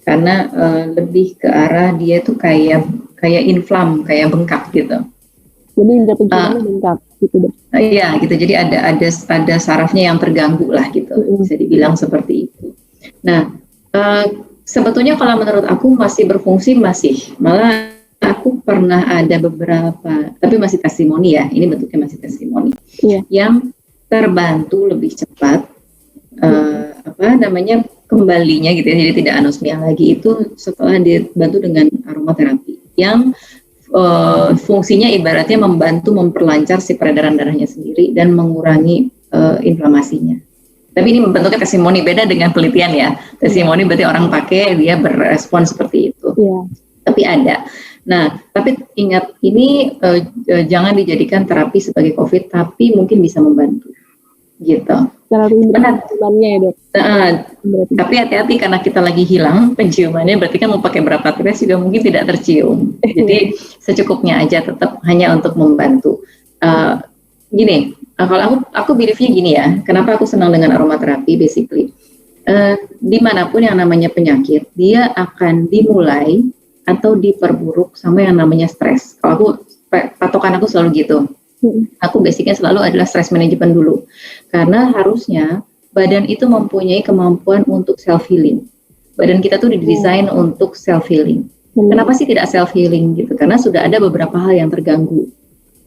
Karena lebih ke arah dia tuh kayak inflam, kayak bengkak gitu. Jadi indera penciumannya bengkak gitu deh. Iya gitu. Jadi ada sarafnya yang terganggu lah gitu. Bisa dibilang seperti itu. Nah, sebetulnya kalau menurut aku masih berfungsi, malah aku pernah ada beberapa, tapi masih testimoni ya. Ini bentuknya masih testimoni. Yang terbantu lebih cepat kembalinya gitu ya, jadi tidak anosmia lagi itu setelah dibantu dengan aromaterapi yang fungsinya ibaratnya membantu memperlancar si peredaran darahnya sendiri dan mengurangi inflamasinya. Tapi ini bentuknya testimoni, beda dengan penelitian ya. Testimoni berarti orang pakai dia berespon seperti itu. Tapi ada. Nah, tapi ingat ini jangan dijadikan terapi sebagai COVID, tapi mungkin bisa membantu. Gitu. Benar. Ya, dok. Tapi hati-hati karena kita lagi hilang penciumannya, berarti kan mau pakai berapa tes juga mungkin tidak tercium. Jadi secukupnya aja, tetap hanya untuk membantu. Gini, kalau aku believe-nya gini ya. Kenapa aku senang dengan aromaterapi? Basically, dimanapun yang namanya penyakit, dia akan dimulai atau diperburuk sama yang namanya stres. Kalau aku patokan aku selalu gitu. Aku basicnya selalu adalah stress management dulu, karena harusnya badan itu mempunyai kemampuan untuk self healing. Badan kita tuh didesain untuk self healing. Kenapa sih tidak self healing gitu? Karena sudah ada beberapa hal yang terganggu,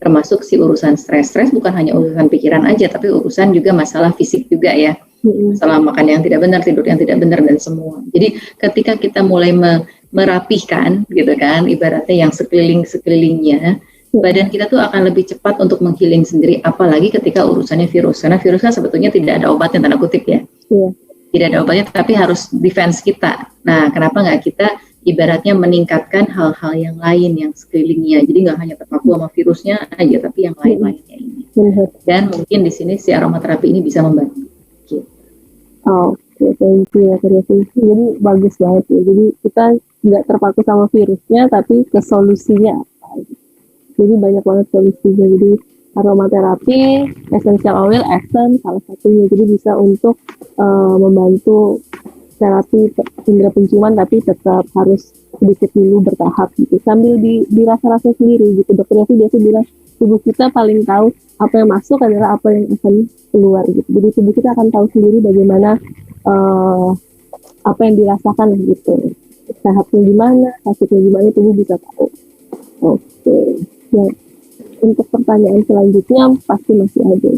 termasuk si urusan stres. Stres bukan hanya urusan pikiran aja, tapi urusan juga masalah fisik juga ya. Masalah makan yang tidak benar, tidur yang tidak benar dan semua. Jadi ketika kita mulai merapihkan gitu kan, ibaratnya yang sekelilingnya, badan kita tuh akan lebih cepat untuk menghealing sendiri, apalagi ketika urusannya virus. Karena virus kan sebetulnya tidak ada obatnya, tanda kutip ya. Tidak ada obatnya, tapi harus defense kita. Nah, kenapa nggak kita ibaratnya meningkatkan hal-hal yang lain yang sekelilingnya. Jadi nggak hanya terpaku sama virusnya aja, tapi yang lain-lainnya ini. Benar. Dan mungkin di sini si aromaterapi ini bisa membantu. Gitu. Oke, thank you ya Jadi bagus banget ya. Jadi kita nggak terpaku sama virusnya, tapi ke solusinya apa. Jadi banyak banget solusinya. Jadi aromaterapi, essential oil, essence salah satunya. Jadi bisa untuk membantu terapi indera penciuman, tapi tetap harus sedikit dulu bertahap gitu. Sambil dirasa-rasa sendiri gitu. Dokter Yofi biasa bilang tubuh kita paling tahu apa yang masuk adalah apa yang akan keluar gitu. Jadi tubuh kita akan tahu sendiri bagaimana apa yang dirasakan gitu. Sehatnya gimana, sakitnya gimana, tubuh bisa tahu. Oke. Ya. Untuk pertanyaan selanjutnya pasti masih ada.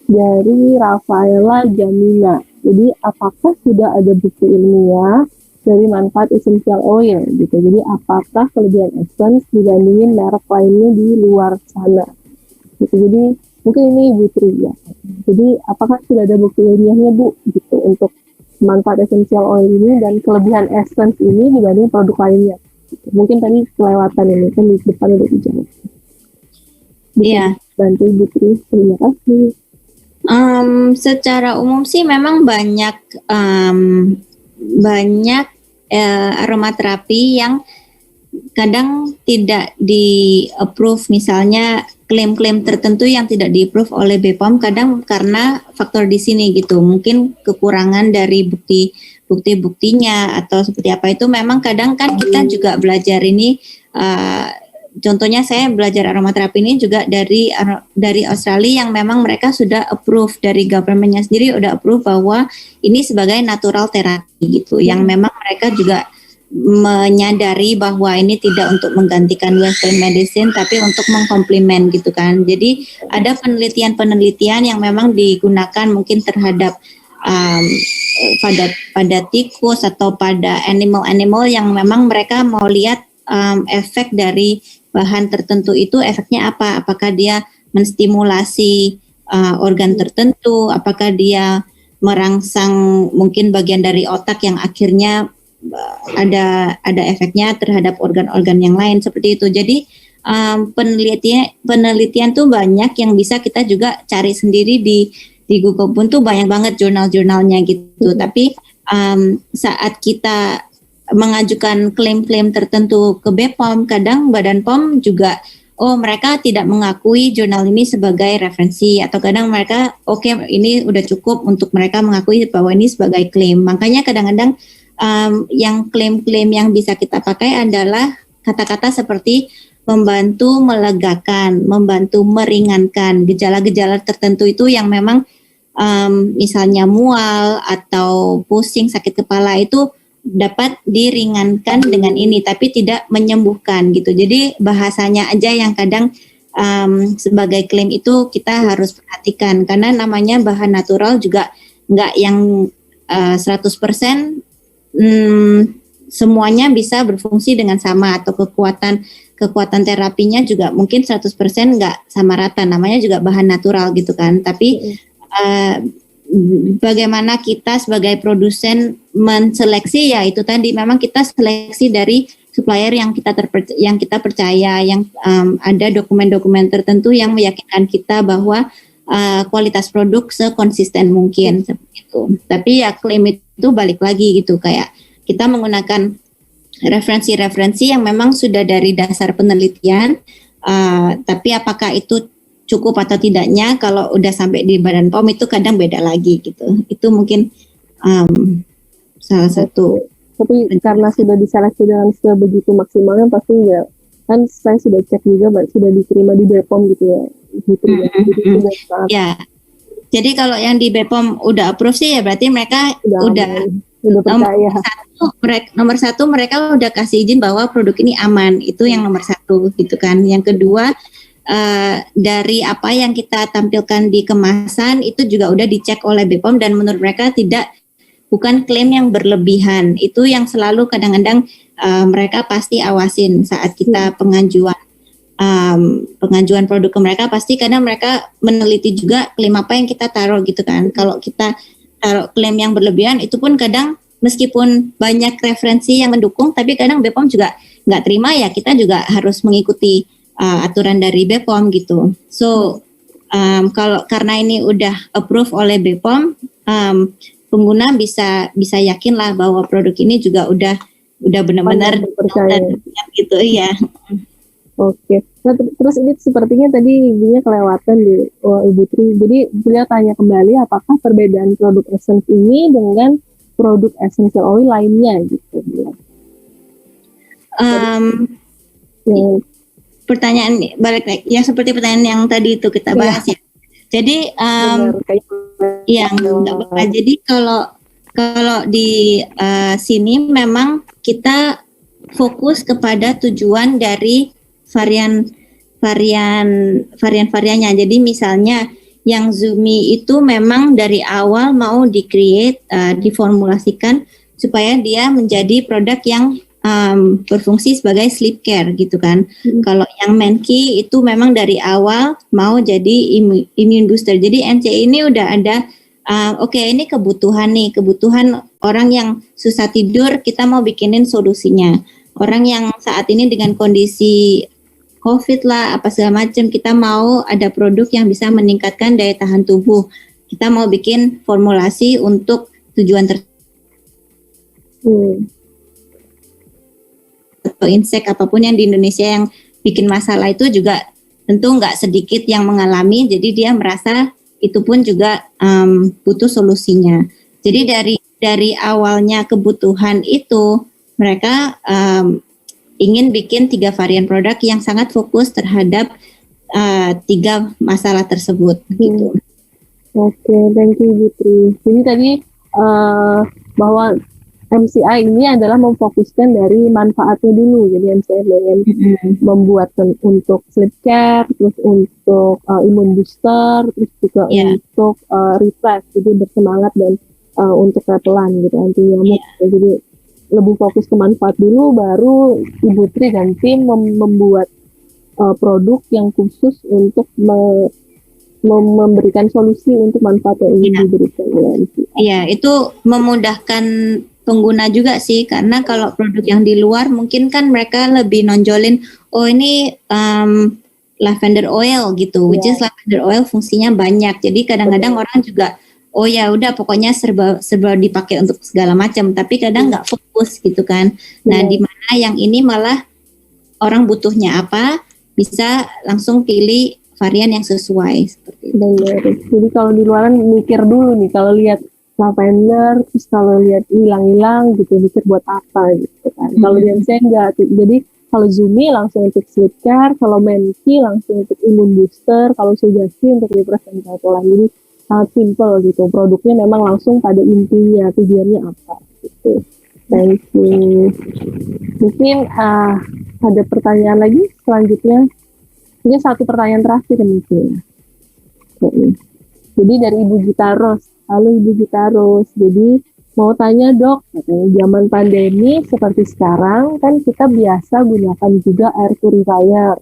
Dari Rafaela Jamina. Jadi apakah sudah ada bukti ilmiah dari manfaat essential oil gitu. Jadi apakah kelebihan essence dibandingin merek lainnya di luar sana. Gitu. Jadi mungkin ini Ibu Tri ya. Jadi apakah sudah ada bukti ilmiahnya Bu gitu untuk manfaat essential oil ini dan kelebihan essence ini dibanding produk lainnya. Gitu. Mungkin tadi kelewatan ini kan di depan udah dijawab. Iya. Bantu Ibu Tri, terima kasih. Secara umum sih memang banyak aromaterapi yang kadang tidak di approve, misalnya klaim-klaim tertentu yang tidak di approve oleh BPOM kadang karena faktor di sini gitu, mungkin kekurangan dari bukti-buktinya atau seperti apa. Itu memang kadang kan kita juga belajar ini. Contohnya saya belajar aromaterapi ini juga dari Australia yang memang mereka sudah approve, dari government-nya sendiri udah approve bahwa ini sebagai natural therapy gitu, yang memang mereka juga menyadari bahwa ini tidak untuk menggantikan western medicine tapi untuk mengkomplement gitu kan. Jadi ada penelitian yang memang digunakan mungkin terhadap pada tikus atau pada animal yang memang mereka mau lihat efek dari bahan tertentu itu efeknya apa, apakah dia menstimulasi organ tertentu, apakah dia merangsang mungkin bagian dari otak yang akhirnya ada efeknya terhadap organ-organ yang lain seperti itu. Jadi penelitian tuh banyak yang bisa kita juga cari sendiri di Google pun tuh banyak banget jurnal-jurnalnya gitu. Tapi saat kita mengajukan klaim-klaim tertentu ke BPOM, kadang Badan POM juga mereka tidak mengakui jurnal ini sebagai referensi, atau kadang mereka ini udah cukup untuk mereka mengakui bahwa ini sebagai klaim. Makanya kadang-kadang yang klaim-klaim yang bisa kita pakai adalah kata-kata seperti membantu melegakan, membantu meringankan gejala-gejala tertentu itu yang memang misalnya mual atau pusing, sakit kepala itu dapat diringankan dengan ini, tapi tidak menyembuhkan gitu. Jadi bahasanya aja yang kadang sebagai klaim itu kita harus perhatikan, karena namanya bahan natural juga nggak yang 100% semuanya bisa berfungsi dengan sama, atau kekuatan terapinya juga mungkin 100% nggak sama rata, namanya juga bahan natural gitu kan. Tapi bagaimana kita sebagai produsen menseleksi, ya itu tadi memang kita seleksi dari supplier yang kita percaya, yang ada dokumen-dokumen tertentu yang meyakinkan kita bahwa kualitas produk sekonsisten mungkin seperti itu. Tapi ya klaim itu balik lagi gitu, kayak kita menggunakan referensi-referensi yang memang sudah dari dasar penelitian, tapi apakah itu cukup atau tidaknya kalau udah sampai di Badan POM itu kadang beda lagi gitu. Itu mungkin salah satu. Tapi karena sudah diseleksi dengan sebegitu maksimalnya, pasti ya kan saya sudah cek juga sudah diterima di BPOM gitu ya. Ya. Jadi kalau yang di BPOM udah approve sih ya berarti mereka udah percaya. Nomor satu mereka udah kasih izin bahwa produk ini aman, itu yang nomor satu gitu kan. Yang kedua, dari apa yang kita tampilkan di kemasan itu juga udah dicek oleh BPOM dan menurut mereka bukan klaim yang berlebihan. Itu yang selalu kadang-kadang mereka pasti awasin saat kita pengajuan produk ke mereka, pasti kadang mereka meneliti juga klaim apa yang kita taruh gitu kan. Kalau kita taruh klaim yang berlebihan itu pun kadang meskipun banyak referensi yang mendukung, tapi kadang BPOM juga nggak terima, ya kita juga harus mengikuti aturan dari BPOM gitu. So kalau karena ini udah approve oleh BPOM, pengguna bisa yakin lah bahwa produk ini juga udah benar-benar percaya gitu ya. Oke. Nah, terus ini sepertinya tadi ibunya kelewatan di Ibu Tri. Jadi beliau tanya kembali apakah perbedaan produk essence ini dengan produk essential oil lainnya gitu. Pertanyaan balik lagi ya seperti pertanyaan yang tadi itu kita bahas ya. Jadi jadi kalau di sini memang kita fokus kepada tujuan dari varian-variannya. Jadi misalnya yang Zumi itu memang dari awal mau diformulasikan supaya dia menjadi produk yang berfungsi sebagai sleep care gitu kan. Kalau yang Menki itu memang dari awal mau jadi immune booster. Jadi NCE ini udah ada ini kebutuhan orang yang susah tidur, kita mau bikinin solusinya. Orang yang saat ini dengan kondisi COVID lah apa segala macam, kita mau ada produk yang bisa meningkatkan daya tahan tubuh. Kita mau bikin formulasi untuk tujuan atau insek apapun yang di Indonesia yang bikin masalah itu juga tentu nggak sedikit yang mengalami, jadi dia merasa itu pun juga butuh solusinya. Jadi dari awalnya kebutuhan itu mereka ingin bikin 3 varian produk yang sangat fokus terhadap 3 masalah tersebut gitu. Oke, thank you Ibu Tri. Jadi tadi bahwa MCI ini adalah memfokuskan dari manfaatnya dulu. Jadi MCI membuat untuk sleep care, terus untuk immune booster, terus juga untuk refresh, jadi bersemangat dan untuk repelan gitu anti nyamuk. Jadi lebih fokus ke manfaat dulu, baru Ibu Tri dan tim membuat produk yang khusus untuk memberikan solusi untuk manfaat yang ingin diberikan. Iya, itu memudahkan pengguna juga sih, karena kalau produk yang di luar mungkin kan mereka lebih nonjolin ini lavender oil gitu, which is lavender oil fungsinya banyak. Jadi kadang-kadang orang juga ya udah pokoknya serba dipakai untuk segala macam, tapi kadang nggak fokus gitu kan. Nah, di mana yang ini malah orang butuhnya apa, bisa langsung pilih varian yang sesuai seperti itu. Jadi kalau di luaran mikir dulu nih, kalau lihat lavender, terus kalau lihat hilang-hilang gitu, mikir buat apa gitu kan. Kalau di MCI enggak, jadi kalau Zumi langsung untuk sleep care, kalau Menki langsung untuk immune booster, kalau Sugesti untuk refresh dan repelan. Jadi sangat simple gitu, produknya memang langsung pada intinya, tujuannya apa gitu. Thank you. Mungkin ada pertanyaan lagi selanjutnya. Ini satu pertanyaan terakhir mungkin. Jadi dari Ibu Gita Ros. Halo Ibu Gita Ros. Jadi mau tanya dok, zaman pandemi seperti sekarang kan kita biasa gunakan juga air purifier.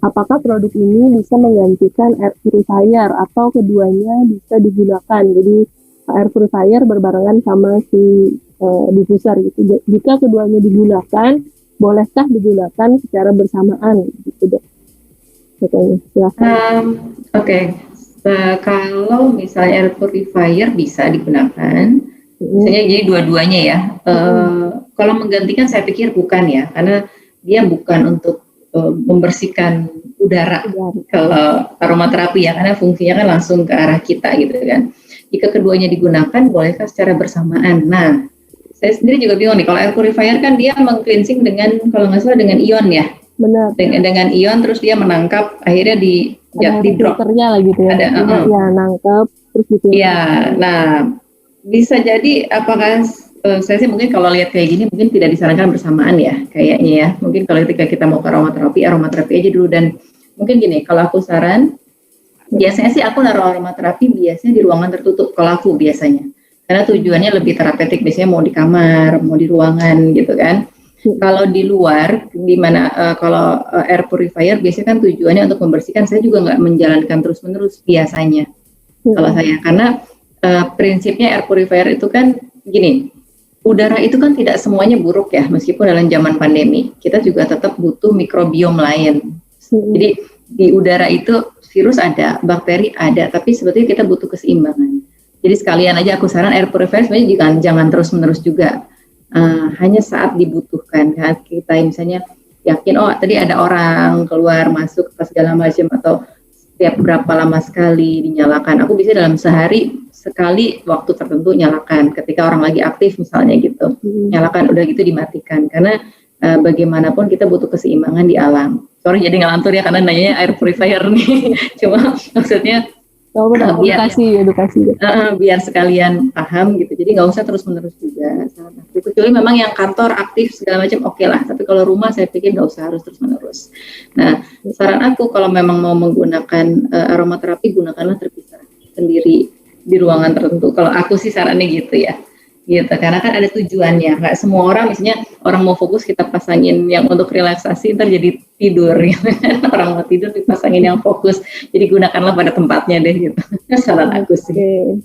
Apakah produk ini bisa menggantikan air purifier atau keduanya bisa digunakan? Jadi air purifier berbarengan sama si diffuser gitu. Jika keduanya digunakan, bolehkah digunakan secara bersamaan gitu dok? Silakan. Oke. Kalau misalnya air purifier bisa digunakan, misalnya jadi dua-duanya ya. Kalau menggantikan saya pikir bukan ya, karena dia bukan untuk membersihkan udara. Kalau aromaterapi ya, karena fungsinya kan langsung ke arah kita gitu kan. Jika keduanya digunakan, bolehkah secara bersamaan? Nah, saya sendiri juga bingung nih. Kalau air purifier kan dia meng-cleansing dengan, kalau nggak salah dengan ion ya. Benar. Dengan ion, terus dia menangkap, akhirnya di drop. Lah gitu ya. Ya nangkep terus gitu. Ya, nah bisa jadi apakah saya sih mungkin kalau lihat kayak gini mungkin tidak disarankan bersamaan ya kayaknya ya. Mungkin kalau ketika kita mau ke aromaterapi aja dulu. Dan mungkin gini, kalau aku saran, biasanya sih aku naruh aromaterapi biasanya di ruangan tertutup kalau aku biasanya. Karena tujuannya lebih terapeutik, biasanya mau di kamar, mau di ruangan gitu kan. Kalau di luar, di mana kalau air purifier biasanya kan tujuannya untuk membersihkan. Saya juga nggak menjalankan terus-menerus biasanya kalau saya, karena prinsipnya air purifier itu kan gini, udara itu kan tidak semuanya buruk ya, meskipun dalam zaman pandemi kita juga tetap butuh mikrobiom lain. Jadi di udara itu virus ada, bakteri ada, tapi sebetulnya kita butuh keseimbangan. Jadi sekalian aja aku saran air purifier sebenarnya jangan terus-menerus juga. Hanya saat dibutuhkan, saat kita misalnya yakin tadi ada orang keluar masuk ke segala macam, atau setiap berapa lama sekali dinyalakan. Aku bisa dalam sehari sekali waktu tertentu nyalakan, ketika orang lagi aktif misalnya gitu, nyalakan, udah gitu dimatikan, karena bagaimanapun kita butuh keseimbangan di alam. Sorry jadi ngelantur ya karena nanyanya air purifier nih. Cuma maksudnya edukasi. Biar sekalian paham gitu. Jadi nggak usah terus-menerus juga. Kecuali memang yang kantor aktif segala macam oke lah. Tapi kalau rumah saya pikir nggak usah harus terus-menerus. Nah, saran aku kalau memang mau menggunakan aromaterapi, gunakanlah terpisah sendiri di ruangan tertentu. Kalau aku sih sarannya gitu ya. Gitu, karena kan ada tujuannya. Nggak semua orang, misalnya orang mau fokus kita pasangin yang untuk relaksasi, ntar jadi tidur. Gitu. Orang mau tidur dipasangin yang fokus. Jadi gunakanlah pada tempatnya deh gitu. Saran aku sih.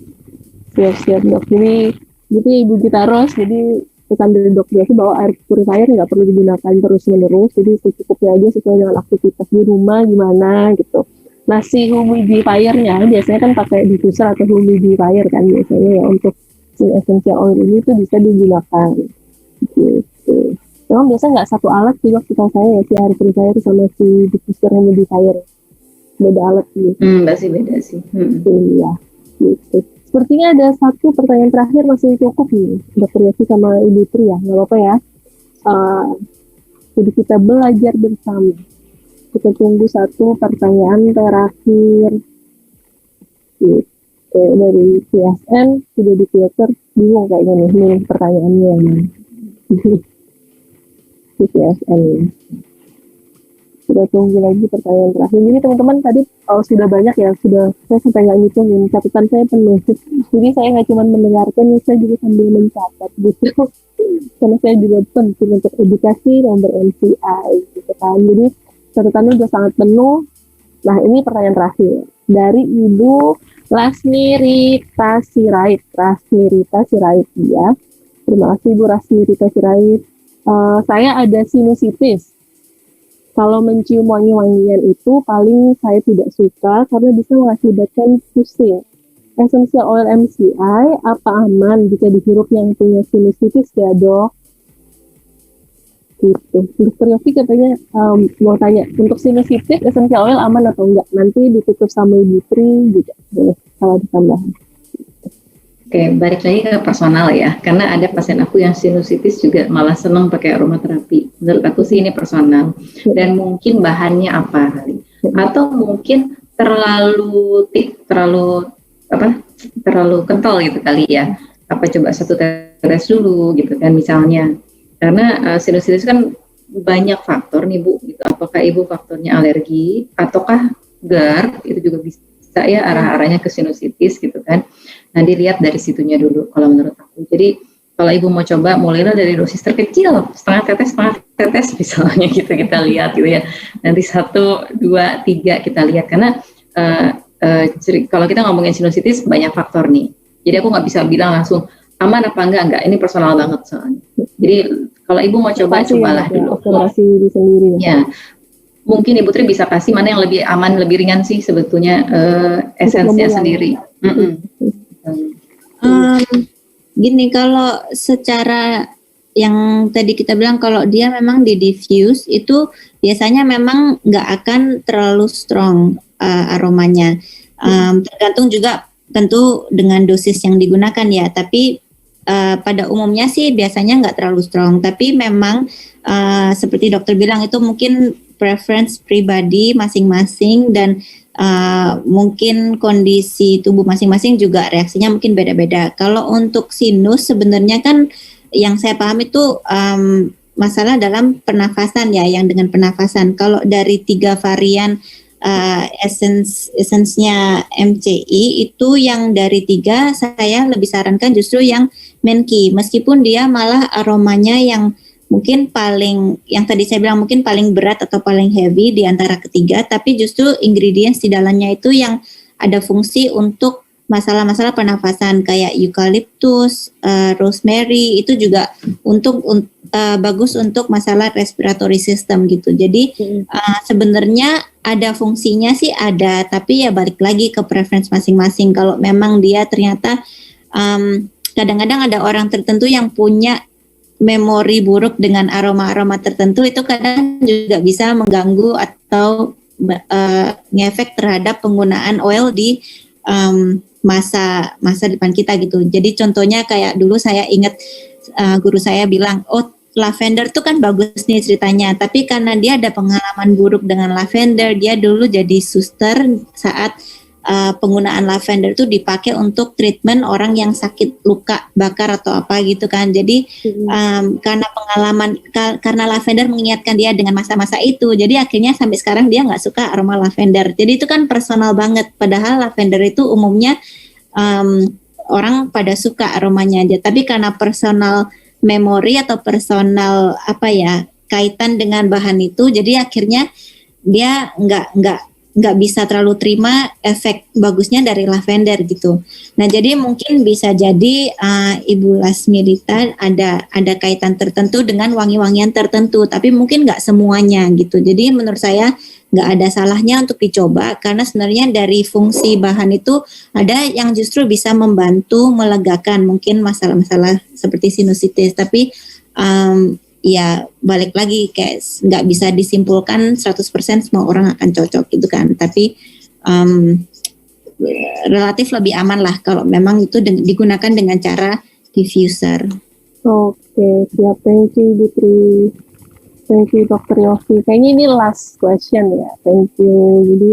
Siap Dok. Jadi Ibu Gita Ros, jadi pesan dari Dok Biasi bahwa air purifier nggak perlu digunakan terus-menerus. Jadi secukupnya aja sesuai dengan aktivitas di rumah gimana gitu. Nah, si humidifier-nya biasanya kan pakai diffuser atau humidifier kan biasanya ya, untuk si essential oil ini tuh bisa digunakan gitu. Memang biasa nggak satu alat sih waktu saya ya, si air purifier sama si diffuser humidifier, beda alat gitu. Beda sih. Iya gitu. Sepertinya ada satu pertanyaan terakhir masih cukup nih, Dr. Yasi sama Ibu Tri ya, nggak apa-apa ya. Jadi kita belajar bersama. Kita tunggu satu pertanyaan terakhir. Gitu. Dari CSN sudah difilter, bingung kayaknya nih pertanyaannya yang di CSN. Sudah tunggu lagi pertanyaan terakhir. Jadi teman-teman tadi sudah banyak ya, saya sampai nggak ngitungin, catatan saya penuh. Jadi saya nggak cuma mendengarkan, saya juga sambil mencatat gitu. Karena saya juga penting untuk edukasi dan ber-MCI gitu kan. Jadi catatannya sudah sangat penuh. Nah, ini pertanyaan terakhir dari Ibu Lasmirita Sirait ya. Terima kasih Ibu Lasmirita Sirait. Saya ada sinusitis. Kalau mencium wangi-wangian itu paling saya tidak suka karena bisa mengakibatkan pusing. Essential oil MCI apa aman jika dihirup yang punya sinusitis ya Dok? Gitu. Dr. Yofi katanya mau tanya, untuk sinusitis essential oil aman atau enggak? Nanti ditutup sama Ibu Tri juga boleh kalau ditambahkan. Oke, balik lagi ke personal ya, karena ada pasien aku yang sinusitis juga malah senang pakai aromaterapi. Menurut aku sih ini personal, dan mungkin bahannya apa kali, atau mungkin terlalu kental gitu kali ya. Apa coba satu tes dulu gitu kan misalnya. Karena sinusitis kan banyak faktor nih Bu, gitu. Apakah Ibu faktornya alergi, ataukah GERD, itu juga bisa ya arah-arahnya ke sinusitis gitu kan. Nah dilihat dari situnya dulu kalau menurut aku. Jadi kalau Ibu mau coba, mulailah dari dosis terkecil, setengah tetes misalnya gitu kita lihat gitu ya. Nanti 1, 2, 3 kita lihat, karena kalau kita ngomongin sinusitis banyak faktor nih. Jadi aku nggak bisa bilang langsung aman apa enggak, ini personal banget soalnya. Jadi kalau Ibu mau coba, cobalah dulu. Observasi diri sendiri ya. Mungkin Ibu Tri bisa kasih mana yang lebih aman, lebih ringan sih sebetulnya esensinya sendiri. Gini, kalau secara yang tadi kita bilang, kalau dia memang di diffuse itu biasanya memang nggak akan terlalu strong aromanya. Tergantung juga tentu dengan dosis yang digunakan ya, tapi pada umumnya sih biasanya nggak terlalu strong, tapi memang seperti dokter bilang itu mungkin preference pribadi masing-masing, dan mungkin kondisi tubuh masing-masing juga reaksinya mungkin beda-beda. Kalau untuk sinus sebenarnya kan yang saya paham itu masalah dalam pernafasan ya, yang dengan pernafasan. Kalau dari 3 varian essence-nya MCI itu yang dari 3 saya lebih sarankan justru yang Menki, meskipun dia malah aromanya yang mungkin paling, yang tadi saya bilang mungkin paling berat atau paling heavy di antara ketiga, tapi justru ingredients di dalamnya itu yang ada fungsi untuk masalah-masalah pernafasan kayak eucalyptus, rosemary, itu juga untuk bagus untuk masalah respiratory system gitu. Jadi sebenarnya ada fungsinya sih ada, tapi ya balik lagi ke preference masing-masing. Kalau memang dia ternyata kadang-kadang ada orang tertentu yang punya memori buruk dengan aroma-aroma tertentu, itu kadang juga bisa mengganggu atau ngefek terhadap penggunaan oil di masa depan kita gitu. Jadi contohnya kayak dulu saya ingat guru saya bilang, oh lavender tuh kan bagus nih ceritanya, tapi karena dia ada pengalaman buruk dengan lavender, dia dulu jadi suster saat penggunaan lavender itu dipakai untuk treatment orang yang sakit luka bakar atau apa gitu kan. Jadi karena pengalaman karena lavender mengingatkan dia dengan masa-masa itu, jadi akhirnya sampai sekarang dia nggak suka aroma lavender. Jadi itu kan personal banget. Padahal lavender itu umumnya orang pada suka aromanya aja, tapi karena personal memory atau personal kaitan dengan bahan itu, jadi akhirnya dia nggak bisa terlalu terima efek bagusnya dari lavender gitu. Nah jadi mungkin bisa jadi Ibu Lasmirita ada kaitan tertentu dengan wangi-wangian tertentu, tapi mungkin nggak semuanya gitu. Jadi menurut saya nggak ada salahnya untuk dicoba, karena sebenarnya dari fungsi bahan itu ada yang justru bisa membantu melegakan mungkin masalah-masalah seperti sinusitis, tapi ya balik lagi kayak nggak bisa disimpulkan 100% semua orang akan cocok gitu kan, tapi relatif lebih aman lah kalau memang itu digunakan dengan cara diffuser. Oke, siap. Thank you, Bu Tri. Thank you, Dr. Yofi. Kayaknya ini last question ya. Thank you. Jadi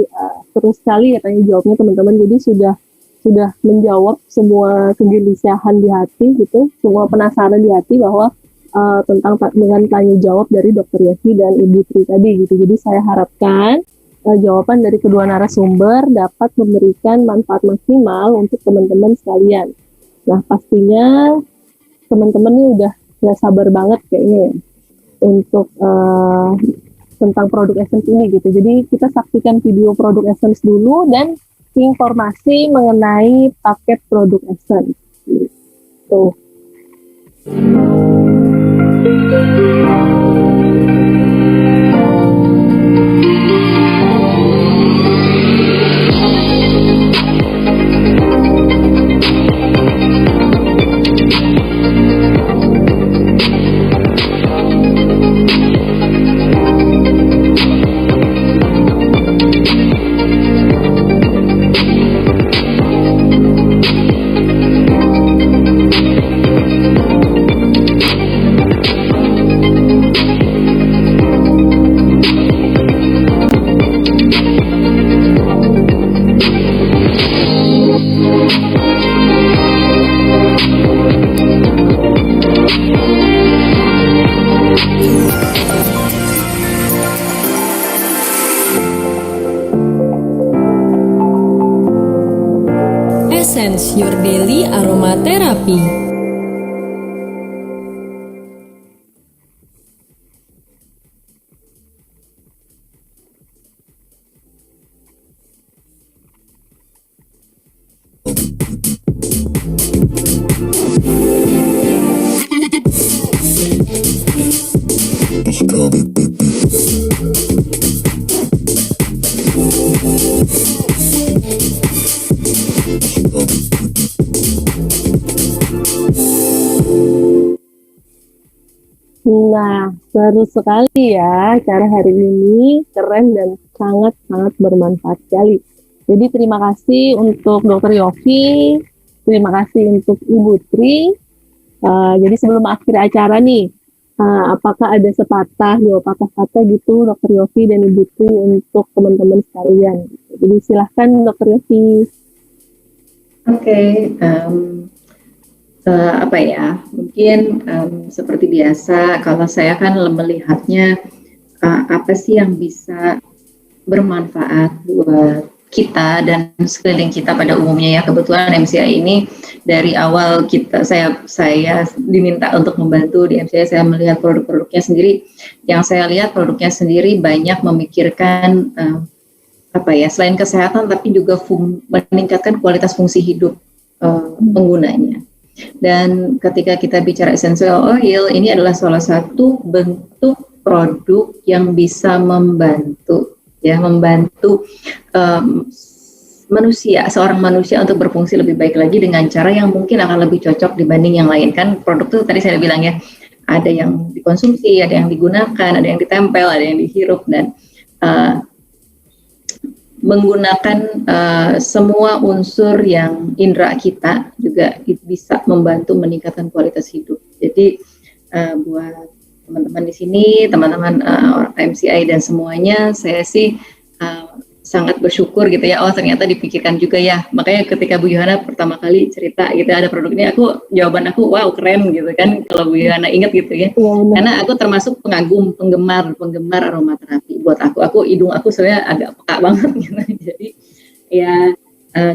terus sekali ya tanya jawabnya teman-teman. Jadi sudah menjawab semua kegelisahan di hati gitu, semua penasaran di hati bahwa tentang dengan tanya jawab dari Dr. Yofi dan Ibu Tri tadi gitu. Jadi saya harapkan jawaban dari kedua narasumber dapat memberikan manfaat maksimal untuk teman-teman sekalian. Nah pastinya teman-teman ini udah gak sabar banget kayaknya ya untuk tentang produk Essence ini gitu. Jadi kita saksikan video produk Essence dulu dan informasi mengenai paket produk Essence gitu. Essence Your Daily Aromatherapy. Nah, seru sekali ya acara hari ini, keren dan sangat-sangat bermanfaat sekali. Jadi terima kasih untuk Dr. Yofi, terima kasih untuk Ibu Tri. Jadi sebelum akhir acara nih, apakah ada sepatah, dua patah kata gitu Dr. Yofi dan Ibu Tri untuk teman-teman sekalian? Jadi silahkan Dr. Yofi. Oke. Mungkin seperti biasa kalau saya kan melihatnya apa sih yang bisa bermanfaat buat kita dan sekeliling kita pada umumnya ya. Kebetulan MCI ini dari awal saya diminta untuk membantu di MCI, saya melihat produk-produknya sendiri. Yang saya lihat produknya sendiri banyak memikirkan selain kesehatan tapi juga meningkatkan kualitas fungsi hidup penggunanya. Dan ketika kita bicara essential oil, ini adalah salah satu bentuk produk yang bisa membantu seorang manusia untuk berfungsi lebih baik lagi dengan cara yang mungkin akan lebih cocok dibanding yang lain. Kan produk tuh tadi saya bilang ya, ada yang dikonsumsi, ada yang digunakan, ada yang ditempel, ada yang dihirup, dan menggunakan semua unsur yang indera kita juga bisa membantu meningkatkan kualitas hidup. Jadi buat teman-teman di sini, teman-teman MCI dan semuanya, saya sih sangat bersyukur gitu ya. Oh, ternyata dipikirkan juga ya. Makanya ketika Bu Yohana pertama kali cerita gitu ada produk ini, jawaban aku wow keren gitu kan. Kalau Bu Yohana ingat gitu ya. Karena aku termasuk penggemar aromaterapi. Buat aku hidung aku sebenarnya agak peka banget gitu. Jadi ya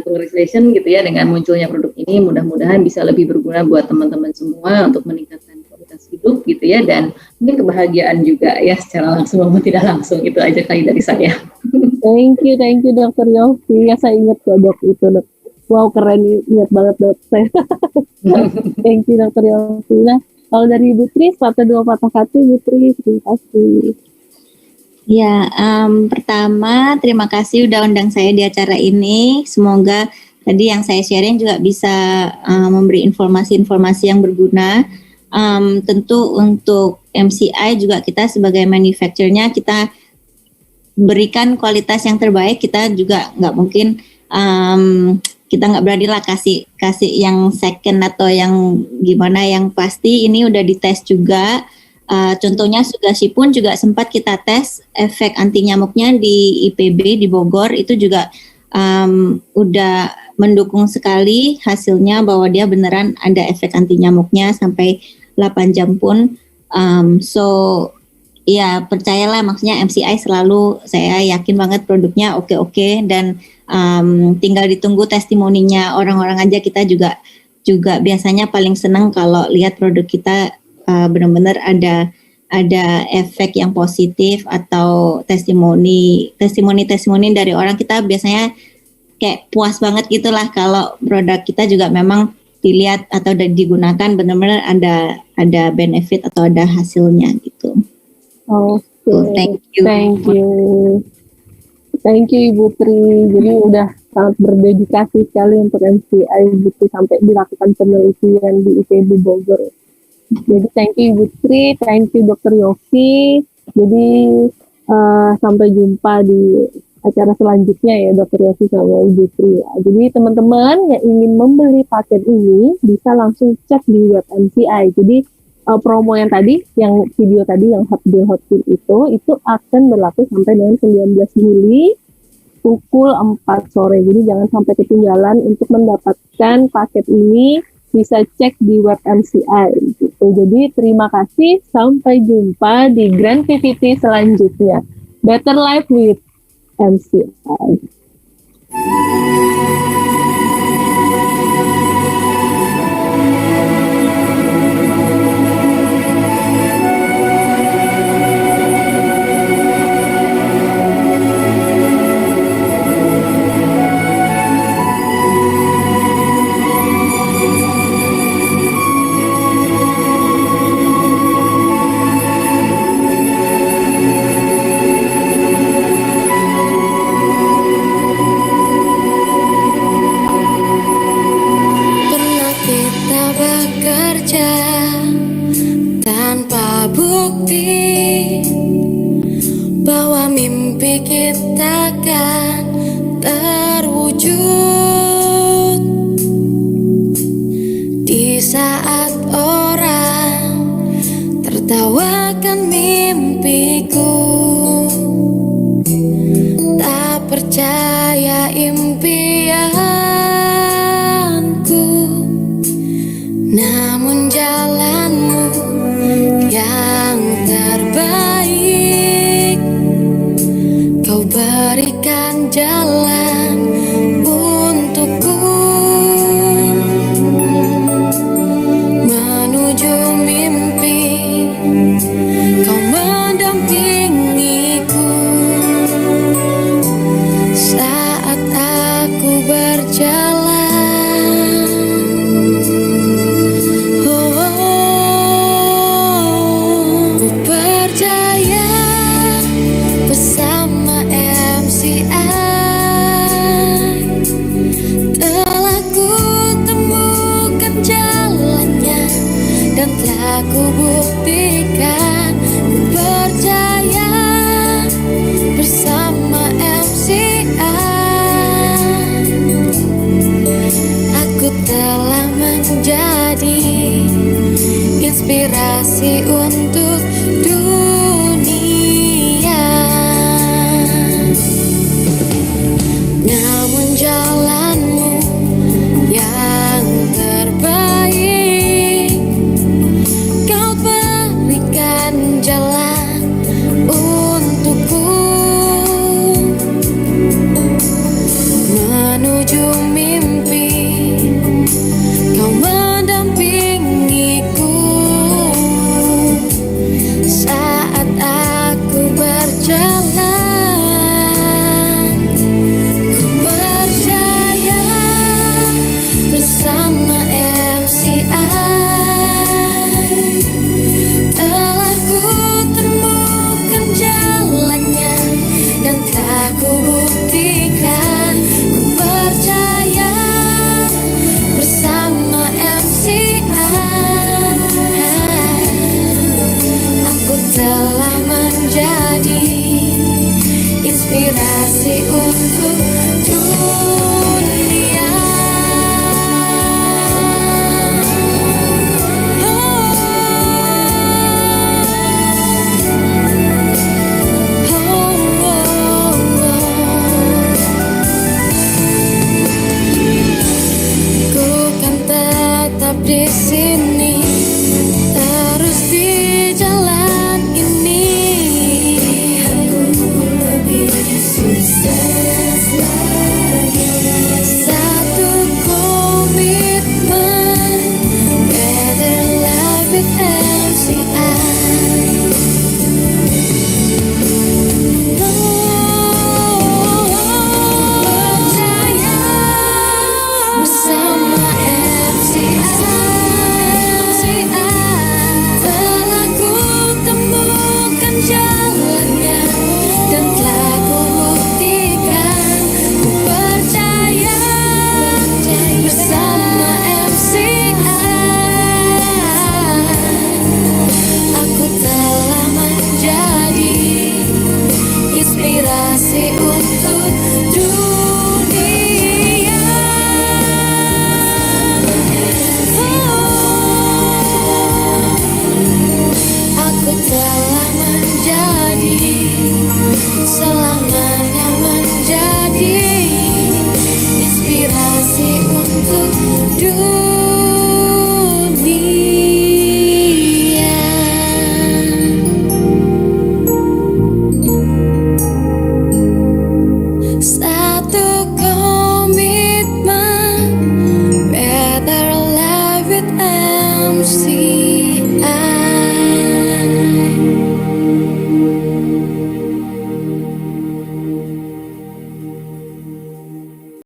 congratulations gitu ya dengan munculnya produk ini. Mudah-mudahan bisa lebih berguna buat teman-teman semua untuk meningkatkan kualitas hidup gitu ya, dan mungkin kebahagiaan juga ya secara langsung maupun tidak langsung. Itu aja kali dari saya. Thank you Dr. Yofi. Ya saya ingat kok dok itu dok. Wow keren, ingat banget dok saya. Thank you Dr. Yofi. Nah kalau dari Ibu Tri, patah kata Ibu Tri, terima kasih. Ya, pertama terima kasih udah undang saya di acara ini. Semoga tadi yang saya sharing juga bisa memberi informasi-informasi yang berguna. Tentu untuk MCI juga kita sebagai manufacturernya kita berikan kualitas yang terbaik. Kita juga nggak mungkin kita nggak berani lah kasih yang second atau yang gimana, yang pasti ini udah dites juga. Contohnya Sugasi pun juga sempat kita tes efek anti nyamuknya di IPB di Bogor, itu juga udah mendukung sekali hasilnya bahwa dia beneran ada efek anti nyamuknya sampai 8 jam pun. So ya percayalah, maksudnya MCI selalu saya yakin banget produknya oke, dan tinggal ditunggu testimoninya orang-orang aja. Kita juga biasanya paling senang kalau lihat produk kita benar-benar ada efek yang positif atau testimoni dari orang. Kita biasanya kayak puas banget gitulah kalau produk kita juga memang dilihat atau digunakan benar-benar ada benefit atau ada hasilnya gitu. Thank you Ibu Tri. Jadi udah sangat berdedikasi sekali untuk MCI Ibu Tri sampai dilakukan penelitian di IPB Bogor. Jadi thank you Ibu Tri, thank you Dr. Yofi. Jadi sampai jumpa di acara selanjutnya ya Dr. Yofi sama Ibu Tri. Jadi teman-teman yang ingin membeli paket ini bisa langsung cek di web MCI. Jadi promo yang tadi, yang video tadi, yang hot deal itu akan berlaku sampai dengan 19 Juli pukul 4 sore. Jadi jangan sampai ketinggalan. Untuk mendapatkan paket ini bisa cek di web MCI gitu. Jadi terima kasih, sampai jumpa di Grand PPT selanjutnya. Better Life with MCI. Bahwa mimpi kita kan terwujud di saat orang tertawakan mimpiku. Tak percaya impianku, namun jalanmu yang terbaik kau berikan jalan untukku menuju mimpi. Kau mendampingiku saat aku berjalan. dan telah ku buktikan. Ku percaya bersama MCA aku telah menjadi inspirasi untuk dunia. Namun jalanmu yang terbaik, kau berikan jalan untukku menuju mimpi. Kau mendampingiku saat aku berjalan. Ku percaya bersama MCI telah ku temukan jalannya dan telah ku buktikan. Ku percaya bersama MCI aku telah menjadi inspirasi untuk dunia. Ku kan tetap di sini